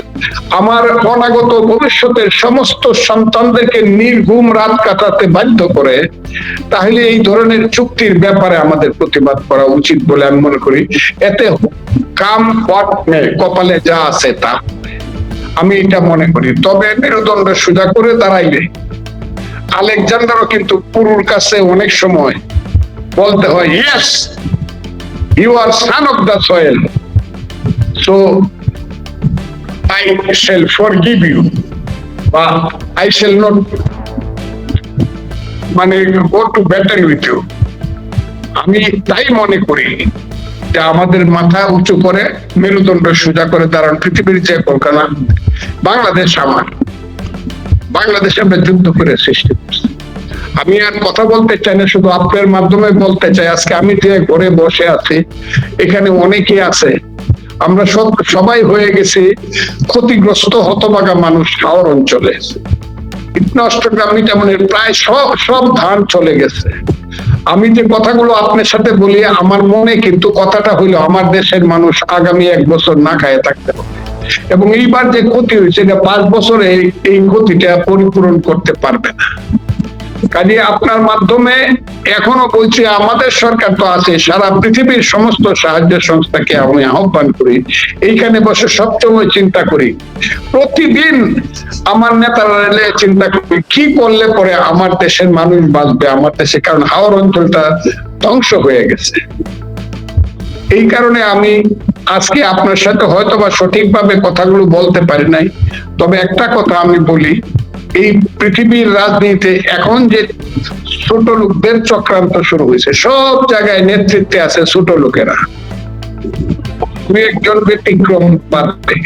আমার অনাগত ভবিষ্যতের সমস্ত সন্তানদেরকে নির্ঘুম রাত কাটাতে বাধ্য করে, তাহলে এই ধরনের চুক্তির ব্যাপারে আমাদের প্রতিবাদ করা উচিত বলে আমি মনে করি। এতে কাম কপালে যা আছে তা, আমি এটা মনে করি। তবে মেরুদণ্ড সোজা করে দাঁড়াইলে আলেকজান্ডারও কিন্তু পুরুর কাছে অনেক সময় বলতে হয়, yes you are son of the soil, so I shall forgive you, বা আই শ্যাল নট মানে go to battle with you. আমি তাই মনে করি যে আমাদের মাথা উঁচু করে মেরুদণ্ড সোজা করে দাঁড়ান। পৃথিবীর যে কলকাতা, বাংলাদেশ আমার, বাংলাদেশে আমরা যুদ্ধ করে সৃষ্টি করছি। আমি আর কথা বলতে চাই না, শুধু আপনার মাধ্যমে বলতে চাই, আজকে আমি যে ঘরে বসে আছি এখানে অনেকেই আছে, আমরা সবাই হয়ে গেছি ক্ষতিগ্রস্ত হতভাগা মানুষ। হাওর অঞ্চলে অষ্টগ্রাম মিঠামনের প্রায় সব ধান চলে গেছে। আমি যে কথাগুলো আপনার সাথে বলি, আমার মনে কিন্তু কথাটা হইলো আমার দেশের মানুষ আগামী 1 বছর না খায় থাকতে হবে, এবং এইবার যে ক্ষতি হয়েছে এটা 5 বছরে এই ক্ষতিটা পরিপূরণ করতে পারবে না। কাজে আপনার মাধ্যমে এখনো বলছি, আমাদের সরকার তো আছে, সারা পৃথিবীর সমস্ত সাহায্য সংস্থাকে আমি আহ্বান করি, এইখানে বসে সবসময় চিন্তা করি, প্রতিদিন আমার নেতারা চিন্তা করি কি করলে পরে আমার দেশের মানুষ বাঁচবে, আমার দেশে, কারণ হাওর অঞ্চলটা ধ্বংস হয়ে গেছে। এই কারণে আমি আজকে আপনার সাথে হয়তো বা সঠিকভাবে কথাগুলো বলতে পারি নাই, তবে একটা কথা আমি বলি, এই পৃথিবীর রাজনীতিতে এখন যে ছোট লোকদের চক্রান্ত শুরু হয়েছে, সব জায়গায় নেতৃত্বে আছে ছোট লোকেরা, একজন ব্যতিক্রম বাদে।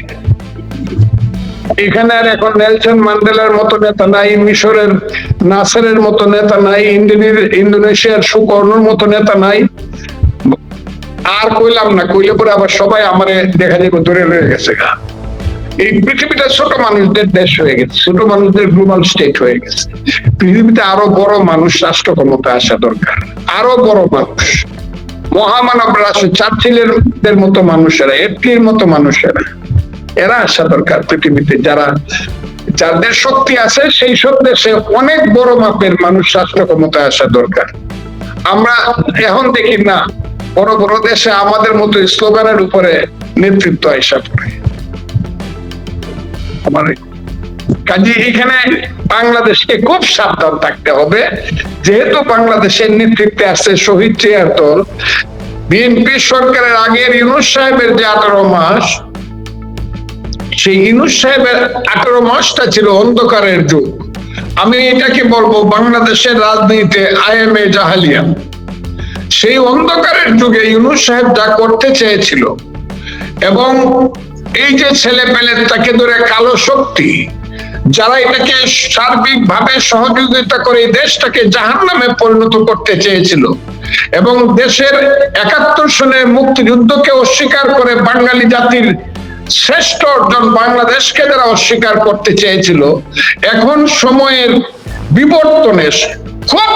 এখানে আর এখন নেলসন ম্যান্ডেলার মতো নেতা নাই, মিশরের নাসেরের মতো নেতা নাই, ইন্দোনেশিয়ার সুকর্ণর মতো নেতা নাই। আর কইলাম না, কইলে পরে আবার সবাই আমারে দেখা যাবে ধরে রয়ে গেছে। এই পৃথিবীটা ছোট মানুষদের দেশ হয়ে গেছে, ছোট মানুষদের গ্লোবাল স্টেট হয়ে গেছে। পৃথিবীতে আরো বড় মানুষ রাষ্ট্র ক্ষমতা আসা দরকার, আরো বড় মানুষ, মহামানব রাষ্ট্র, চার্চিলের মতো মানুষেরা, এটলির মতো মানুষেরা, এরা আসা দরকার পৃথিবীতে। যাদের শক্তি আছে সেই সব দেশে অনেক বড় মাপের মানুষ রাষ্ট্র ক্ষমতায় আসা দরকার। আমরা এখন দেখি না, বড় বড় দেশে আমাদের মতো স্লোগানের উপরে নেতৃত্ব আসা পড়ে। কাজে এখানে বাংলাদেশকে খুব সাবধান থাকতে হবে, যেহেতু বাংলাদেশের নেতৃত্বে আছে শহীদ জিয়ার দল, বিএনপি সরকারের আগের ইউনূস সাহেবের যে 18 মাস, সেই ইউনূস সাহেবের 18 মাসটা ছিল অন্ধকারের যুগ। আমি এটাকে বলবো বাংলাদেশের রাজনীতিতে আইএমএ জাহালিয়া। সেই অন্ধকারের যুগে ইউনূস সাহেব যা করতে চেয়েছিল, এবং এই যে ছেলে পেলে তাকে ধরে কালো শক্তি যারা এটাকে সার্বিকভাবে সহযোগিতা করে দেশটাকে জাহান্নামে পরিণত করতে চেয়েছিল, এবং দেশের 71 সনের মুক্তিযুদ্ধকে অস্বীকার করে বাঙালি জাতির শ্রেষ্ঠ অর্জন বাংলাদেশকে যারা অস্বীকার করতে চেয়েছিল, এখন সময়ের বিবর্তনে খুব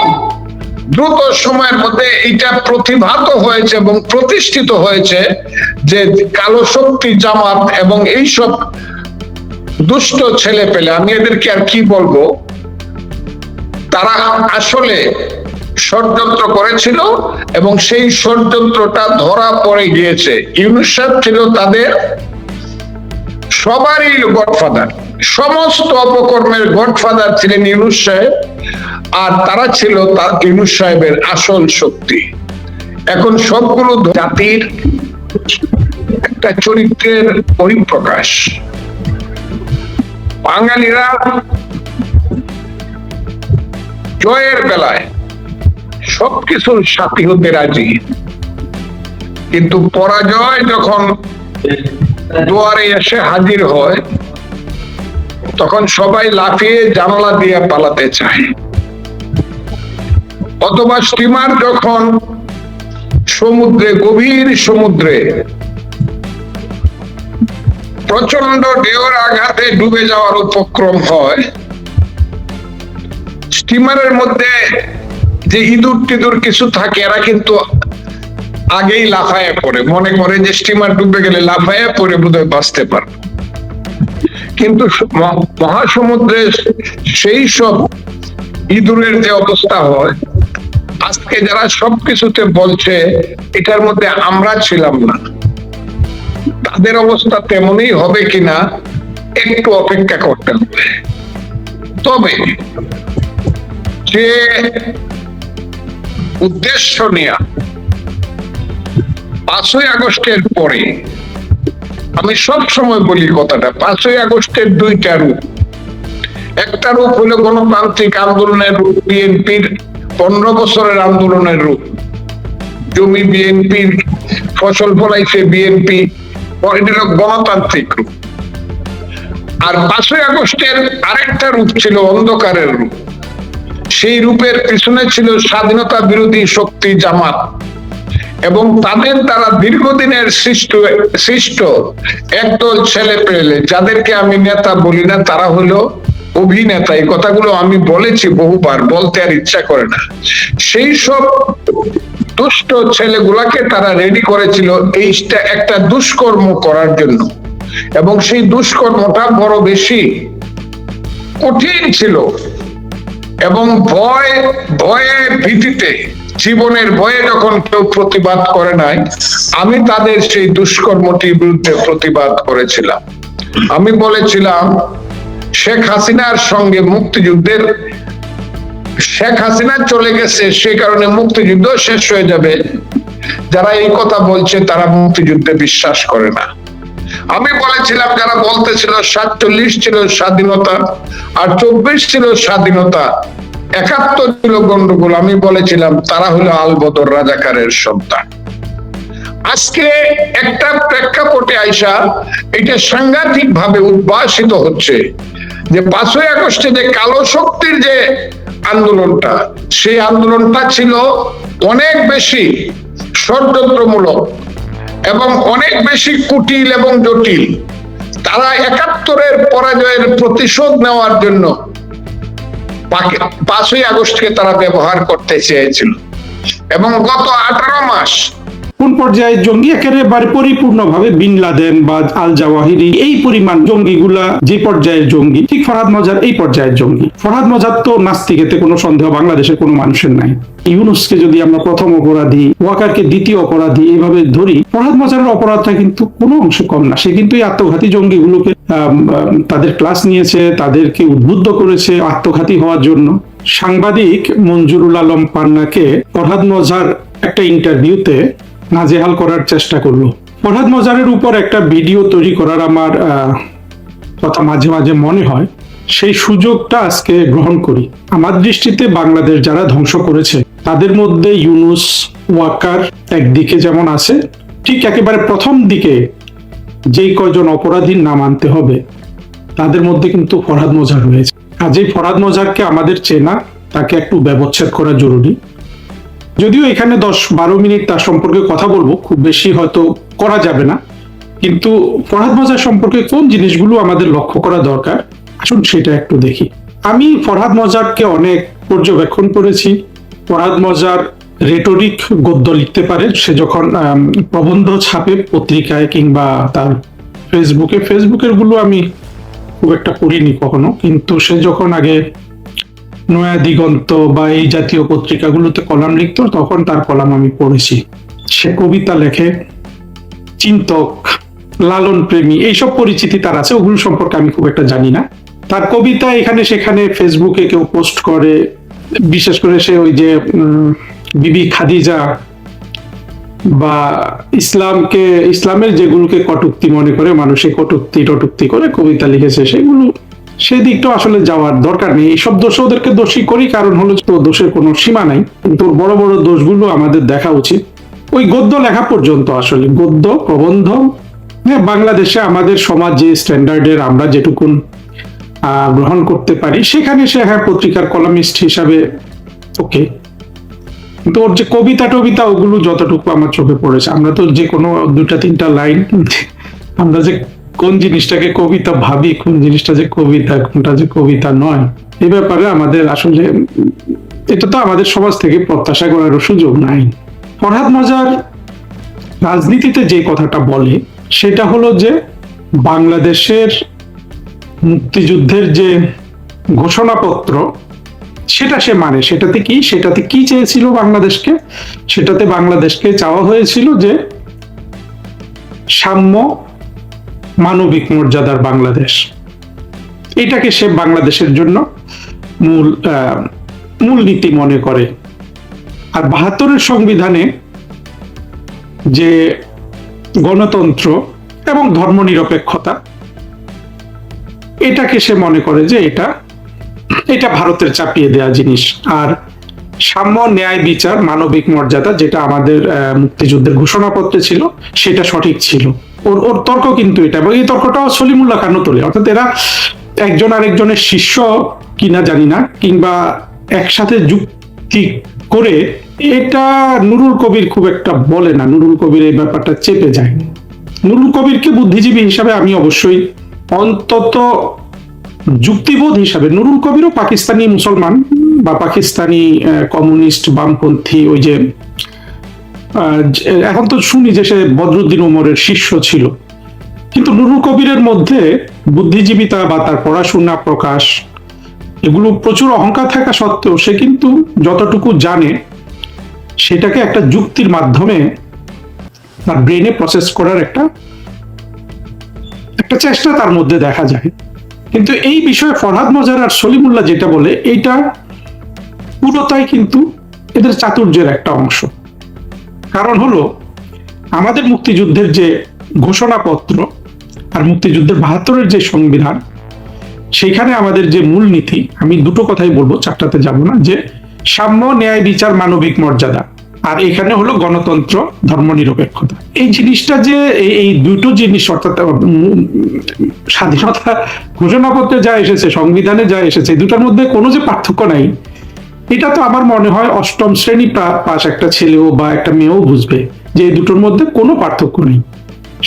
দ্রুত সময়ের মধ্যে এটা প্রতিভাত হয়েছে এবং প্রতিষ্ঠিত হয়েছে যে কালো শক্তি, জামাত এবং এইসব দুষ্ট ছেলে পেলে, আমি এদেরকে আর কি বলবো, তারা আসলে ষড়যন্ত্র করেছিল, এবং সেই ষড়যন্ত্রটা ধরা পড়ে গিয়েছে। ইউনূস সাহেব ছিল তাদের সবারই গডফাদার, সমস্ত অপকর্মের গডফাদার ছিলেন ইউনূস সাহেব, আর তারা ছিল ইউনূস সাহেবের আসল শক্তি। এখন সবগুলো জাতির একটা চরিত্রের পরিপ্রকাশ। বাঙালিরা জয়ের বেলায় সবকিছুর সাথী হতে রাজি, কিন্তু পরাজয় যখন দুয়ারে এসে হাজির হয়, তখন সবাই লাফিয়ে জানালা দিয়ে পালাতে চায়। অথবা স্টিমার যখন সমুদ্রে, গভীর সমুদ্রে প্রচন্ড ঢেউর আঘাতে ডুবে যাওয়ার উপক্রম হয়, স্টিমারের মধ্যে যে ইঁদুর টিঁদুর কিছু থাকে, এরা কিন্তু আগেই লাফায়ে পড়ে, মনে করে যে স্টিমার ডুবে গেলে লাফায়ে পড়ে বোধহয় বাঁচতে পারবে। কিন্তু মহাসমুদ্রে সেই সব ইঁদুরের যে অবস্থা হয়, আজকে যারা সবকিছুতে বলছে এটার মধ্যে আমরা ছিলাম না, তাদের অবস্থা তেমনই হবে কিনা একটু অপেক্ষা করতে হবে। তবে যে উদ্দেশ্য নিয়ে 5ই আগস্টের পরে, আমি সব সময় বলি কথাটা, 5ই আগস্টের দুইটা রূপ। একটা রূপ হলো গণতান্ত্রিক আন্দোলনের রূপ, বিএনপির 15 বছরের আন্দোলনের রূপ। জমি বিএনপির, ফসল ফলাইছে বিএনপি, এটা হলো গণতান্ত্রিক রূপ। আর 5ই আগস্টের আরেকটা রূপ ছিল অন্ধকারের রূপ। সেই রূপের পিছনে ছিল স্বাধীনতা বিরোধী শক্তি জামাত এবং তাদের দ্বারা দীর্ঘদিনের সৃষ্ট একদল ছেলে পেলে, যাদেরকে আমি নেতা বলি না, তারা হলো অভিনেতা। এই কথাগুলো আমি বলেছি বহুবার, বলতে আর ইচ্ছা করে না। সেই সব দুষ্ট ছেলেগুলাকে তারা রেডি করেছিল এইটা একটা দুষ্কর্ম করার জন্য, এবং সেই দুষ্কর্মটা বড় বেশি কঠিন ছিল এবং ভয়ে ভীতিতে, জীবনের ভয়ে যখন কেউ প্রতিবাদ করে নাই, আমি তাদের সেই দুষ্কর্মটির বিরুদ্ধে প্রতিবাদ করেছিলাম। আমি বলেছিলাম শেখ হাসিনার সঙ্গে মুক্তিযুদ্ধের, শেখ হাসিনা চলে গেছে সেই কারণে মুক্তিযুদ্ধ শেষ হয়ে যাবে। যারা এই কথা বলছে তারা মুক্তিযুদ্ধে বিশ্বাস করে না। আমি বলেছিলাম যারা বলতেছিল 47 ছিল স্বাধীনতা আর 24 ছিল স্বাধীনতা, 71 ছিল গন্ডগোল, আমি বলেছিলাম তারা হলো আলবদর রাজাকারের সন্তান। আজকে একটা প্রেক্ষাপটে আইসা এটা সাংঘাতিক ভাবে উদ্ভাসিত হচ্ছে যে 5ই আগস্টে যে কালো শক্তির যে আন্দোলনটা, সেই আন্দোলনটা ছিল অনেক বেশি ষড়যন্ত্রমূলক এবং অনেক বেশি কুটিল এবং জটিল। তারা 71-এর পরাজয়ের প্রতিশোধ নেওয়ার জন্য 5ই আগস্টকে তারা ব্যবহার করতে চেয়েছিল এবং গত 18 মাস কোন পর্যায়ে জঙ্গি একেবারে পরিপূর্ণভাবে বিন লাদেন বা আল জাওয়াহিরি এই পরিমাণ জঙ্গিগুলা যে পর্যায়ের জঙ্গি, ঠিক ফরহাদ মজার এই পর্যায়ের জঙ্গি। ফরহাদ মজার তো নাস্তিক, এতে কোনো সন্দেহ বাংলাদেশের কোনো মানুষের নাই। ইউনূসকে যদি আমরা প্রথম অপরাধী, ওয়াকারকে দ্বিতীয় অপরাধী এইভাবে ধরি, ফরহাদ মজারের অপরাধটা কিন্তু কোনো অংশে কম না। সে কিন্তু এই আত্মঘাতী জঙ্গিগুলোকে তাদের ক্লাস নিয়েছে, তাদেরকে উদ্বুদ্ধ করেছে আত্মঘাতী হওয়ার জন্য। সাংবাদিক মঞ্জুরুল আলম পান্নাকে ফরহাদ মজার একটা ইন্টারভিউতে নাজেহাল করার চেষ্টা করলো। ফরহাদ মজারের উপর একটা ভিডিও তৈরি করার আমার কথা মাঝে মাঝে মনে হয়, সেই সুযোগটা আজকে গ্রহণ করি। আমার দৃষ্টিতে বাংলাদেশ যারা ধ্বংস করেছে তাদের মধ্যে ইউনূস, ওয়াকার একদিকে যেমন আছে, ঠিক একেবারে প্রথম দিকে যেই কয়জন অপরাধীর নাম আনতে হবে তাদের মধ্যে কিন্তু ফরহাদ মজার রয়েছে। কাজেই ফরহাদ মজারকে আমাদের চেনা, তাকে একটু ব্যবচ্ছেদ করা জরুরি। যদিও এখানে 10-12 মিনিট তার সম্পর্কে কথা বলবো, খুব বেশি হয়তো করা যাবে না, কিন্তু ফরহাদ মজার সম্পর্কে কোন জিনিসগুলো আমাদের লক্ষ্য করা দরকার আসুন সেটা একটু দেখি। আমি ফরহাদ মজারকে অনেক পর্যবেক্ষণ করেছি। ফরহাদ মজার রেটরিক গদ্য লিখতে পারে। সে যখন প্রবন্ধ ছাপে পত্রিকায় কিংবা তার ফেসবুকের গুলো আমি খুব একটা পড়িনি কখনো, কিন্তু সে যখন আগে নয়া দিগন্ত বা এই জাতীয় পত্রিকাগুলোতে কলাম লিখতো তখন তার কলাম আমি পড়েছি। সে কবিতা লেখে, চিন্তক, লালন প্রেমী, এইসব পরিচিতি তার আছে, ওগুলো সম্পর্কে আমি খুব একটা জানি না। তার কবিতা এখানে সেখানে ফেসবুকে কেউ পোস্ট করে, বিশেষ করে সে ওই যে বিবি খাদিজা বা ইসলামের যেগুলোকে কটূক্তি মনে করে মানুষে কটূক্তি করে কবিতা লিখেছে, সেগুলো সেদিকটা আসলে যাওয়ার দরকার নেই। এইসব দোষ ওদেরকে দোষী করি, কারণ হলো তো দোষের কোনো সীমা নাই, কিন্তু বড় বড় দোষগুলো আমাদের দেখা উচিত। ওই গদ্য লেখা পর্যন্ত, আসলে গদ্য প্রবন্ধ, হ্যাঁ, বাংলাদেশে আমাদের সমাজ যে স্ট্যান্ডার্ডের আমরা যেটুকুন গ্রহণ করতে পারি সেখানে সে হ্যাঁ পত্রিকার কলামিস্ট হিসাবে ওকে, কিন্তু ওর যে কবিতা ওগুলো যতটুকু আমার চোখে পড়েছে, আমরা তো যে কোনো 2-3টা লাইন, আমরা যে কোন জিনিসটাকে কবিতা ভাবি, কোন জিনিসটা যে কবিতা, কোনটা যে কবিতা নয়, এই ব্যাপারে আমাদের আসলে এটা তো আমাদের সমাজ থেকে প্রত্যাশা করার সুযোগ নাই। ফরহাদ মজার রাজনীতিতে যে কথাটা বলে সেটা হলো যে বাংলাদেশের মুক্তিযুদ্ধের যে ঘোষণাপত্র সেটা সে মানে, সেটাতে কি চেয়েছিল বাংলাদেশকে, সেটাতে বাংলাদেশকে চাওয়া হয়েছিল যে সাম্য, মানবিক মর্যাদার বাংলাদেশ। এটাকে সে বাংলাদেশের জন্য মূল মূলনীতি মনে করে। আর ৭২-এর সংবিধানে যে গণতন্ত্র এবং ধর্মনিরপেক্ষতা, এটাকে সে মনে করে যে এটা ভারতের চাপিয়ে দেয়া জিনিস। আর সাম্য, ন্যায়, বিচার, মানবিক মর্যাদা, যেটা আমাদের মুক্তিযুদ্ধের ঘোষণাপত্রে ছিল, সেটা সঠিক ছিল। ওর তর্ক কিন্তু এটা, এবং এই তর্কটাও সলিমুল্লাহ খানও তোলে। অর্থাৎ এরা একজন আরেকজনের শিষ্য কিনা জানি না, কিংবা একসাথে যুক্তি করে এটা নুরুল কবির খুব একটা বলে না। নুরুল কবির এই ব্যাপারটা চেপে যায়। নুরুল কবিরকে বুদ্ধিজীবী হিসাবে আমি অবশ্যই, অন্তত যুক্তিবোধ হিসাবে, নুরুল কবিরও পাকিস্তানি মুসলমান বা পাকিস্তানি কমিউনিস্ট বামপন্থী, ওই যে এখন তো শুনি যে সে বদরুদ্দিন উমরের শিষ্য ছিল, কিন্তু নুরুল কবিরের মধ্যে বুদ্ধিজীবিতা বা তার পড়াশোনা, প্রকাশ, এগুলো প্রচুর অহংকার থাকা সত্ত্বেও সে কিন্তু যতটুকু জানে সেটাকে একটা যুক্তির মাধ্যমে তার ব্রেনে প্রসেস করার একটা চেষ্টা তার মধ্যে দেখা যায়। কিন্তু এই বিষয়ে ফরহাদ মজার আর সলিমুল্লাহ যেটা বলে, এইটা পুরোটাই কিন্তু এদের চাতুর্যের একটা অংশ। কারণ হলো, আমাদের মুক্তিযুদ্ধের যে ঘোষণাপত্র আর মুক্তিযুদ্ধের ৭২-এর যে সংবিধান, সেখানে আমাদের যে মূলনীতি, আমি দুটো কথাই বলবো, চারটাতে যাব না, যে সাম্য, ন্যায়, বিচার, মানবিক মর্যাদা, আর এখানে হলো গণতন্ত্র, ধর্মনিরপেক্ষতা। এই জিনিসটা যে এই দুটো জিনিস, অর্থাৎ স্বাধীনতা ঘোষণাপত্রে যা এসেছে, সংবিধানে যা এসেছে, এই দুটার মধ্যে কোনো যে পার্থক্য নাই, এটা তো আমার মনে হয় অষ্টম শ্রেণী পাস একটা ছেলেও বা একটা মেয়েও বুঝবে যে এই দুটোর মধ্যে কোনো পার্থক্য নেই।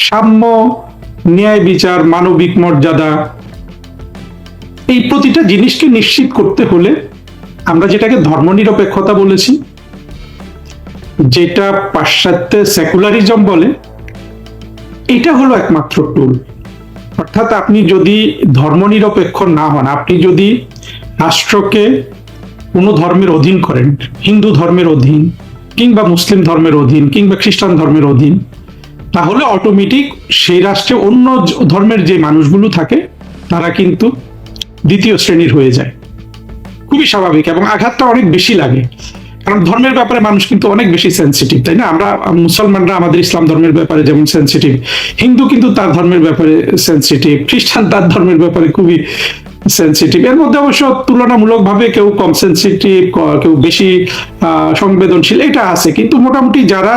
সাম্য, ন্যায়, বিচার, মানবিক মর্যাদা, এই প্রতিটা জিনিসকে নিশ্চিত করতে হলে আমরা যেটাকে ধর্মনিরপেক্ষতা বলেছি, যেটা পাশ্চাত্যে সেকুলারিজম বলে, এটা হলো একমাত্র টুল। অর্থাৎ আপনি যদি ধর্মনিরপেক্ষ না হন, আপনি যদি রাষ্ট্রকে কোনো ধর্মের অধীন করেন, হিন্দু ধর্মের অধীন কিংবা মুসলিম ধর্মের অধীন কিংবা খ্রিস্টান ধর্মের অধীন, তাহলে অটোমেটিক সেই রাষ্ট্রে অন্য ধর্মের যে মানুষগুলো থাকে তারা কিন্তু দ্বিতীয় শ্রেণীর হয়ে যায়। খুবই স্বাভাবিক, এবং আঘাতটা অনেক বেশি লাগে। কারণ ধর্মের ব্যাপারে মানুষ কিন্তু অনেক বেশি সেন্সিটিভ, তাই না? আমরা মুসলমানরা আমাদের ইসলাম ধর্মের ব্যাপারে যেমন সেন্সিটিভ, হিন্দু কিন্তু তার ধর্মের ব্যাপারে সেন্সিটিভ, খ্রিস্টান তার ধর্মের ব্যাপারে খুবই সেন্সিটিভ। এর মধ্যে অবশ্য তুলনামূলকভাবে কেউ কম সেন্সিটিভ, কেউ বেশি সংবেদনশীল, এটা আছে। কিন্তু মোটামুটি যারা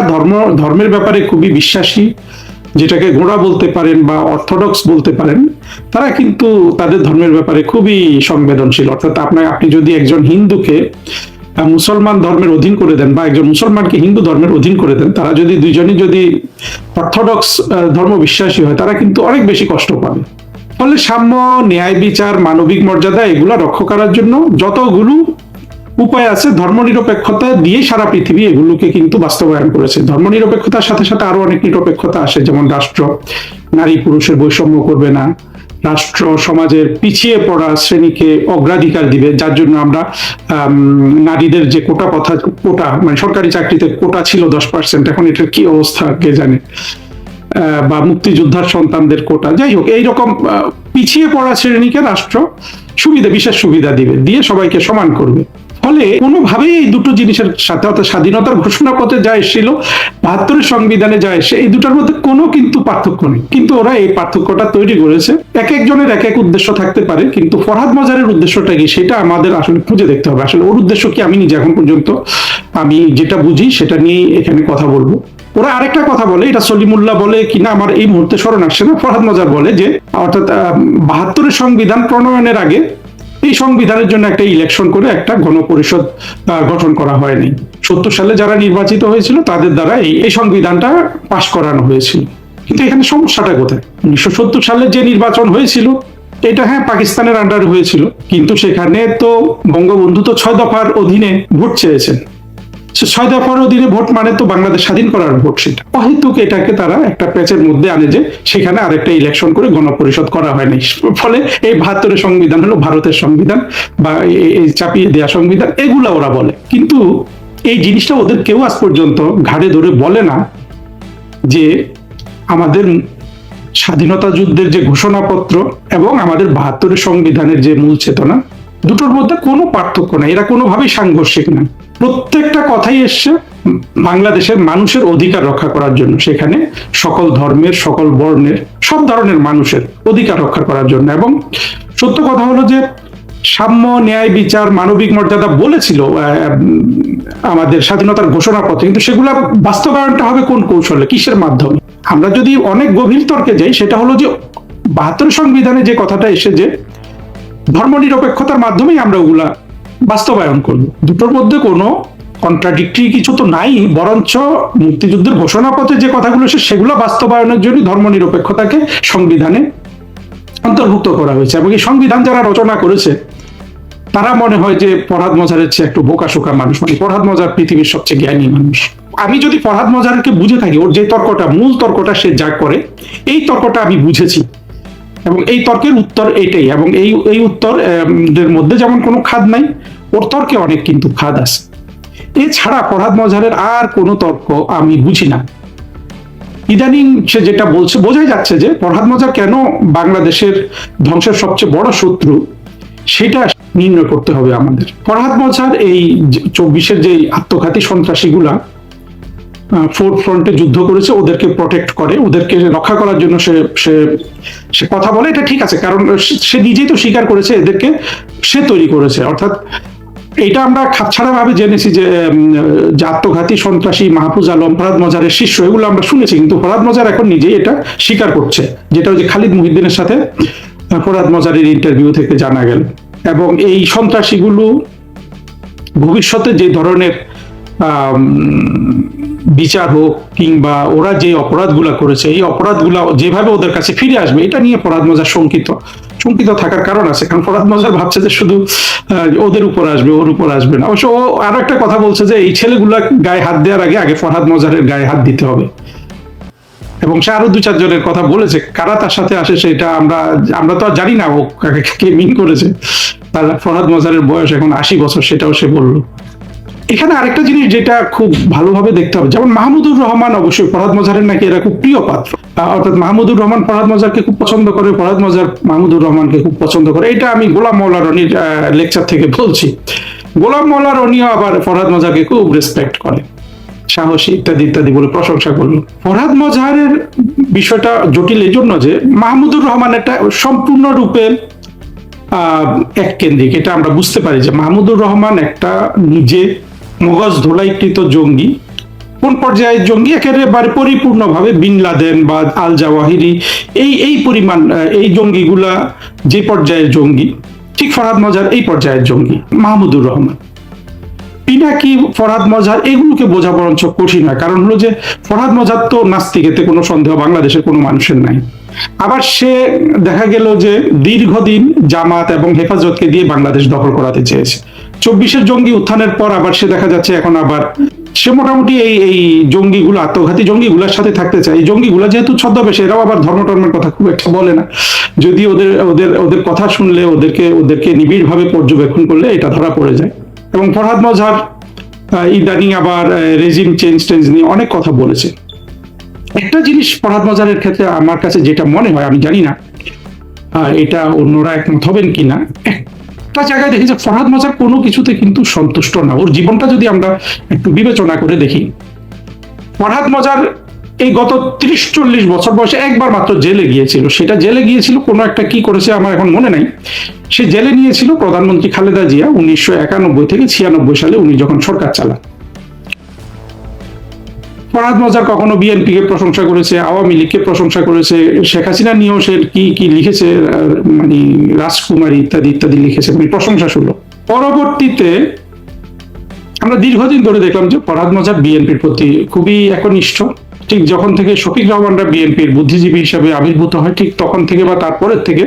ধর্মের ব্যাপারে খুবই বিশ্বাসী, যেটাকে গোঁড়া বলতে পারেন বা অর্থোডক্স বলতে পারেন, তারা কিন্তু তাদের ধর্মের ব্যাপারে খুবই সংবেদনশীল। অর্থাৎ আপনি যদি একজন হিন্দুকে মুসলমান ধর্মের অধীন করে দেন বা একজন মুসলমানকে হিন্দু ধর্মের অধীন করে দেন, তারা যদি দুইজনই যদি অর্থোডক্স ধর্ম বিশ্বাসী হয়, তারা কিন্তু অনেক বেশি কষ্ট পাবে। ফলে সাম্য, ন্যায়, বিচার, মানবিক মর্যাদা, এগুলা রক্ষা করার জন্য যতগুলো উপায় আছে, ধর্মনিরপেক্ষতা দিয়ে সারা পৃথিবী এগুলোকে কিন্তু বাস্তবায়ন করেছে। ধর্মনিরপেক্ষতার সাথে সাথে আরো অনেক নিরপেক্ষতা আসে, যেমন রাষ্ট্র নারী পুরুষের বৈষম্য করবে না, রাষ্ট্র সমাজের পিছিয়ে পড়া শ্রেণীকে অগ্রাধিকার দিবে, যার জন্য আমরা নারীদের যে কোটা মানে সরকারি চাকরিতে কোটা ছিল 10%, এখন এটার কি অবস্থা কে জানে, বা মুক্তিযোদ্ধার সন্তানদের কোটা, যাই হোক, এইরকম পিছিয়ে পড়া শ্রেণীকে রাষ্ট্র বিশেষ সুবিধা দিবে, দিয়ে সবাইকে সমান করবে। ফলে কোনোভাবেই এই দুটো জিনিসের সাথে, অর্থাৎ স্বাধীনতার ঘোষণাপত্রে যা এসেছিল, ৭২-এর সংবিধানে যা এসে, এই দুটার মধ্যে কোনো কিন্তু পার্থক্য নেই। কিন্তু ওরা এই পার্থক্যটা তৈরি করেছে। এক একজনের এক এক উদ্দেশ্য থাকতে পারে, কিন্তু ফরহাদ মজারের উদ্দেশ্যটা কি, সেটা আমাদের আসলে খুঁজে দেখতে হবে। আসলে ওর উদ্দেশ্য কি, আমি নিজে এখন পর্যন্ত আমি যেটা বুঝি সেটা নিয়ে এখানে কথা বলবো। ওরা আরেকটা কথা বলে, এটা সলিমুল্লাহ বলে কিনা আমার এই মুহূর্তে স্মরণ আসছে না, ফরহাদ মজার বলে যে, অর্থাৎ ৭২-এর সংবিধান প্রণয়নের আগে এই সংবিধানের জন্য একটা ইলেকশন করে একটা গণপরিষদ গঠন করা হয়নি। ৭০ সালে যারা নির্বাচিত হয়েছিল তাদের দ্বারা এই সংবিধানটা পাশ করানো হয়েছিল। কিন্তু এখানে সমস্যাটা কোথায়? ১৯৭০ সালে যে নির্বাচন হয়েছিল, এটা হ্যাঁ পাকিস্তানের আন্ডারে হয়েছিল, কিন্তু সেখানে তো বঙ্গবন্ধু তো ৬ দফার অধীনে ভোট চেয়েছেন। ৬ দফার অধীনে ভোট মানে তো বাংলাদেশ স্বাধীন করার ভোট। সেটা অহেতুক এটাকে তারা একটা প্যাচের মধ্যে আনে যে সেখানে আরেকটা ইলেকশন করে গণপরিষদ করা হয়নি। ফলে এই ৭২-এর সংবিধান হলো ভারতের সংবিধান বা এই চাপিয়ে দেওয়া সংবিধান, এগুলা ওরা বলে। কিন্তু এই জিনিসটা ওদের কেউ আজ পর্যন্ত ঘাড়ে ধরে বলে না যে আমাদের স্বাধীনতা যুদ্ধের যে ঘোষণাপত্র এবং আমাদের ৭২-এর সংবিধানের যে মূল চেতনা, দুটোর মধ্যে কোনো পার্থক্য নাই, এরা কোনোভাবেই সাংঘর্ষিক না। প্রত্যেকটা কথাই এসছে বাংলাদেশের মানুষের অধিকার রক্ষা করার জন্য, সেখানে সকল ধর্মের, সকল বর্ণের, সব ধরনের মানুষের অধিকার রক্ষা করার জন্য। এবং সত্য কথা হলো যে সাম্য, ন্যায়, বিচার, মানবিক মর্যাদা বলেছিল আমাদের স্বাধীনতার ঘোষণাপত্রে, কিন্তু সেগুলা বাস্তবায়নটা হবে কোন কৌশলে, কিসের মাধ্যমে? আমরা যদি অনেক গভীর তর্কে যাই, সেটা হলো যে ৭২ সংবিধানে যে কথাটা এসে যে ধর্মনিরপেক্ষতার মাধ্যমেই আমরা ওগুলা বাস্তবায়ন করব। দুটোর মধ্যে কোনো কন্ট্রাডিক্টরি কিছু তো নাই, বরঞ্চ মুক্তিযুদ্ধের ঘোষণাপত্রে যে কথাগুলো এসে সেগুলো বাস্তবায়নের জন্য ধর্মনিরপেক্ষতাকে সংবিধানে অন্তর্ভুক্ত করা হয়েছে। এবং এই সংবিধান যারা রচনা করেছে তারা মনে হয় যে ফরহাদ মজারের চেয়ে একটু বোকাশোকা মানুষ, মানে ফরহাদ মজার পৃথিবীর সবচেয়ে জ্ঞানী মানুষ। আমি যদি ফরহাদ মজারকে বুঝে থাকি, ওর যে তর্কটা, মূল তর্কটা সে যা করে, এই তর্কটা আমি বুঝেছি এবং এই তর্কের উত্তর এটাই। এবং এই উত্তর এর মধ্যে যেমন কোনো খাদ নাই, ওর তর্কে অনেক কিন্তু খাদ আছে। এছাড়া ফরহাদ মজারের আর কোনো তর্ক আমি বুঝি না। ইদানিং সে যেটা বলছে, বোঝাই যাচ্ছে যে ফরহাদ মজার কেন বাংলাদেশের ধ্বংসের সবচেয়ে বড় শত্রু, সেটা নির্ণয় করতে হবে আমাদের। ফরহাদ মজার এই ২৪-এর যে আত্মঘাতী সন্ত্রাসীগুলা ফোর্থ ফ্রন্টে যুদ্ধ করেছে, ওদেরকে প্রোটেক্ট করে, ওদেরকে রক্ষা করার জন্য সে কথা বলে, এটা ঠিক আছে, কারণ সে নিজেই তো স্বীকার করেছে এদেরকে সে তৈরি করেছে। অর্থাৎ এটা আমরা খাপছাড়া ভাবে জেনেছি যে আত্মঘাতী সন্ত্রাসী মাহফুজ আলম ফরহাদ মজারের শিষ্য, এগুলো আমরা শুনেছি, কিন্তু ফরহাদ মজার এখন নিজেই এটা স্বীকার করছে, যেটা যে খালিদ মুহিউদ্দিনের সাথে ফরহাদ মজারের ইন্টারভিউ থেকে জানা গেল। এবং এই সন্ত্রাসীগুলো ভবিষ্যতে যে ধরনের বিচার হোক কিংবা ওরা যে অপরাধগুলা করেছে, এই অপরাধগুলা যেভাবে ওদের কাছে ফিরে আসবে, এটা নিয়ে ফরহাদ মজার শঙ্কিত থাকার কারণ আছে। কারণ ফরহাদ মজার ভাবছে যে শুধু ওদের উপর আসবে, ওর উপর আসবে না। অবশ্য ও আরো একটা কথা বলছে যে এই ছেলেগুলা গায়ে হাত দেওয়ার আগে ফরহাদ মজারের গায়ে হাত দিতে হবে। এবং সে আরো ২-৪ জনের কথা বলেছে, কারা তার সাথে আসে সেটা আমরা তো আর জানি না ও কে মিন করেছে। তার ফরহাদ মজারের বয়স এখন ৮০ বছর, সেটাও সে বললো। এখানে আরেকটা জিনিস যেটা খুব ভালোভাবে দেখতে হবে, যেমন মাহমুদুর রহমান, অবশ্যই ফরহাদ মজারের নাকি এরা খুব প্রিয় পাত্র, অর্থাৎ মাহমুদুর রহমান ফরহাদ মজারকে খুব পছন্দ করে, ফরহাদ মজার মাহমুদুর রহমানকে খুব পছন্দ করে। এটা আমি গোলাম মওলা রনির লেকচার থেকে বলছি। গোলাম মওলা রনিও আবার ফরহাদ মজারকে খুব রেসপেক্ট করে, সাহসী ইত্যাদি ইত্যাদি বলে প্রশংসা করলো। ফরহাদ মজারের বিষয়টা জটিল এই জন্য যে মাহমুদুর রহমান একটা সম্পূর্ণরূপে এক কেন্দ্রিক। এটা আমরা বুঝতে পারি যে মাহমুদুর রহমান একটা নিজে মগজ ধোলাইকৃত জঙ্গি। কোন পর্যায়ের জঙ্গি? একেবারে পরিপূর্ণভাবে বিন লাদেন বা আল জাওয়াহিরি, এই পরিমাণ, এই জঙ্গিগুলা যে পর্যায়ের জঙ্গি, ঠিক ফরহাদ মজার এই পর্যায়ের জঙ্গি। মাহমুদুর রহমান, পিনাকি, ফরহাদ মজার, এগুলোকে বোঝা বরঞ্চ কঠিন হয়। কারণ হলো যে ফরহাদ মজার তো নাস্তিক, এতে কোনো সন্দেহ বাংলাদেশের কোনো মানুষের নাই। আবার সে দেখা গেল যে দীর্ঘদিন জামাত এবং হেফাজতকে দিয়ে বাংলাদেশ দখল করাতে চেয়েছে। ২৪-এর জঙ্গি উত্থানের পর আবার সে দেখা যাচ্ছে এখন আবার সে মোটামুটি এই জঙ্গিগুলো, আত্মঘাতী জঙ্গিগুলোর সাথে থাকতে চায়। এই জঙ্গিগুলো যেহেতু ছদ্মবেশে, এরাও আবার ধর্মের কথা খুব একটা বলে না, যদি ওদের কথা শুনলে, ওদেরকে নিবিড়ভাবে পর্যবেক্ষণ করলে এটা ধরা পড়ে যায়। এবং ফরহাদ মজার ইদানিং আবার রেজিম চেঞ্জ নিয়ে অনেক কথা বলেছে। একটা জিনিস ফরহাদ মজারের ক্ষেত্রে আমার কাছে যেটা মনে হয়, আমি জানি না এটা অন্যরা একমত হবেন কিনা, একটা জায়গায় দেখি যে ফরহাদ মজার কোনো কিছুতে কিন্তু সন্তুষ্ট না। ওর জীবনটা যদি আমরা একটু বিবেচনা করে দেখি, ফরহাদ মজার এই গত ৩০-৪০ বছর বয়সে একবার মাত্র জেলে গিয়েছিল। সেটা জেলে গিয়েছিল কোনো একটা কি করেছে আমার এখন মনে নাই। সে জেলে নিয়েছিল প্রধানমন্ত্রী খালেদা জিয়া ১৯৯১ থেকে ৯৬ সালে উনি যখন সরকার চালান। ফরহাদ মজার কখনো বিএনপিকে প্রশংসা করেছে, আওয়ামী লীগকে প্রশংসা করেছে, শেখ হাসিনা নিয়েও সে কি লিখেছে, মানে রাজকুমারী ইত্যাদি ইত্যাদি লিখেছে, মানে প্রশংসা শুনল। পরবর্তীতে আমরা দীর্ঘদিন ধরে দেখলাম যে ফরহাদ মজার বিএনপির প্রতি খুবই একনিষ্ঠ। ঠিক যখন থেকে শফিক রহমানরা বিএনপির বুদ্ধিজীবী হিসাবে আবির্ভূত হয়, ঠিক তখন থেকে বা তারপরের থেকে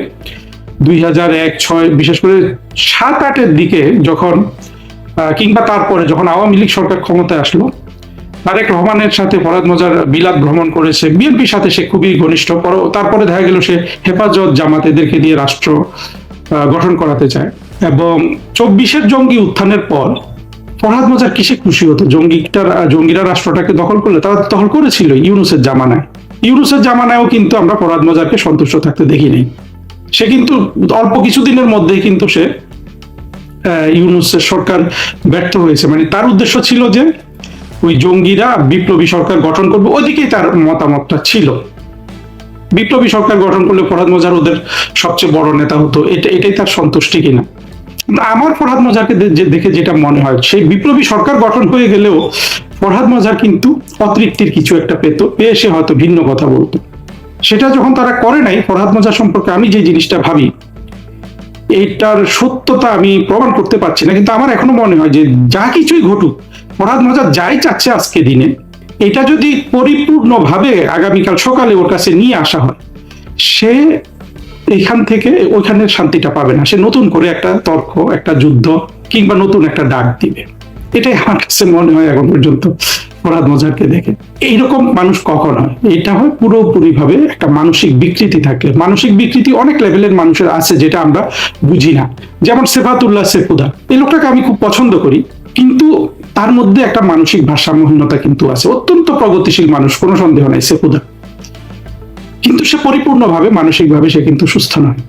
২০০১-০৬, বিশেষ করে ৭-৮-এর দিকে যখন, কিংবা তারপরে যখন আওয়ামী লীগ সরকার ক্ষমতায় আসলো, তারেক রহমানের সাথে ফরহাদ মজার বিলাত ভ্রমণ করেছে, বিএনপির সাথে সে খুবই ঘনিষ্ঠ। তারপরে দেখা গেল সে হেফাজত, জামাত এদেরকে দিয়ে রাষ্ট্র গঠন করাতে চায়। এবং ২৪-এর জঙ্গি উত্থানের পর ফরহাদ মজার কিসে খুশি হতো? জঙ্গিরা রাষ্ট্রটাকে দখল করলে, তারা দখল করেছিল ইউনূসের জামানায়ও কিন্তু আমরা ফরহাদ মজারকে সন্তুষ্ট থাকতে দেখিনি। সে কিন্তু অল্প কিছুদিনের মধ্যেই কিন্তু সে ইউনূসের সরকার ব্যর্থ হয়েছে, মানে তার উদ্দেশ্য ছিল যে ওই জঙ্গিরা বিপ্লবী সরকার গঠন করবে, ওইদিকেই তার মতামতটা ছিল। বিপ্লবী সরকার গঠন করলে ফরহাদ মজার ওদের সবচেয়ে বড় নেতা হতো, এটাই তার সন্তুষ্টি কিনা। আমার ফরহাদ মজারকে দেখে যেটা মনে হয়, সেই বিপ্লবী সরকার গঠন হয়ে গেলেও ফরহাদ মজার কিন্তু অতৃপ্তির কিছু একটা পেত, পেয়ে সে হয়তো ভিন্ন কথা বলতো। সেটা যখন তারা করে নাই, ফরহাদ মজার সম্পর্কে আমি যে জিনিসটা ভাবি, এইটার সত্যতা আমি প্রমাণ করতে পারছি না, কিন্তু আমার এখনো মনে হয় যে যা কিছুই ঘটুক, ফরহাদ মজার যাই চাচ্ছে আজকে দিনে, এটা যদি পরিপূর্ণভাবে আগামীকাল সকালে ওর কাছে নিয়ে আসা হয়, সে এখান থেকে ওইখানে শান্তিটা পাবে না। সে নতুন করে একটা তর্ক, একটা যুদ্ধ কিংবা নতুন একটা ডাক দিবে। এটাই আমার কাছে মনে হয় এখন পর্যন্ত ফরহাদ মজারকে দেখে। এইরকম মানুষ কখন হয়? এটা হয় পুরোপুরি ভাবে একটা মানসিক বিকৃতি থাকলে। মানসিক বিকৃতি অনেক লেভেলের মানুষের আছে যেটা আমরা বুঝি না। যেমন সেফাতুল্লাহ সেফুদা, এই লোকটাকে আমি খুব পছন্দ করি, কিন্তু তার মধ্যে একটা মানসিক ভারসাম্যহীনতা কিন্তু আছে। অত্যন্ত প্রগতিশীল মানুষ, কোনো সন্দেহ নাই সেফুদা, কিন্তু সে পরিপূর্ণভাবে মানসিকভাবে সে কিন্তু সুস্থ নয়।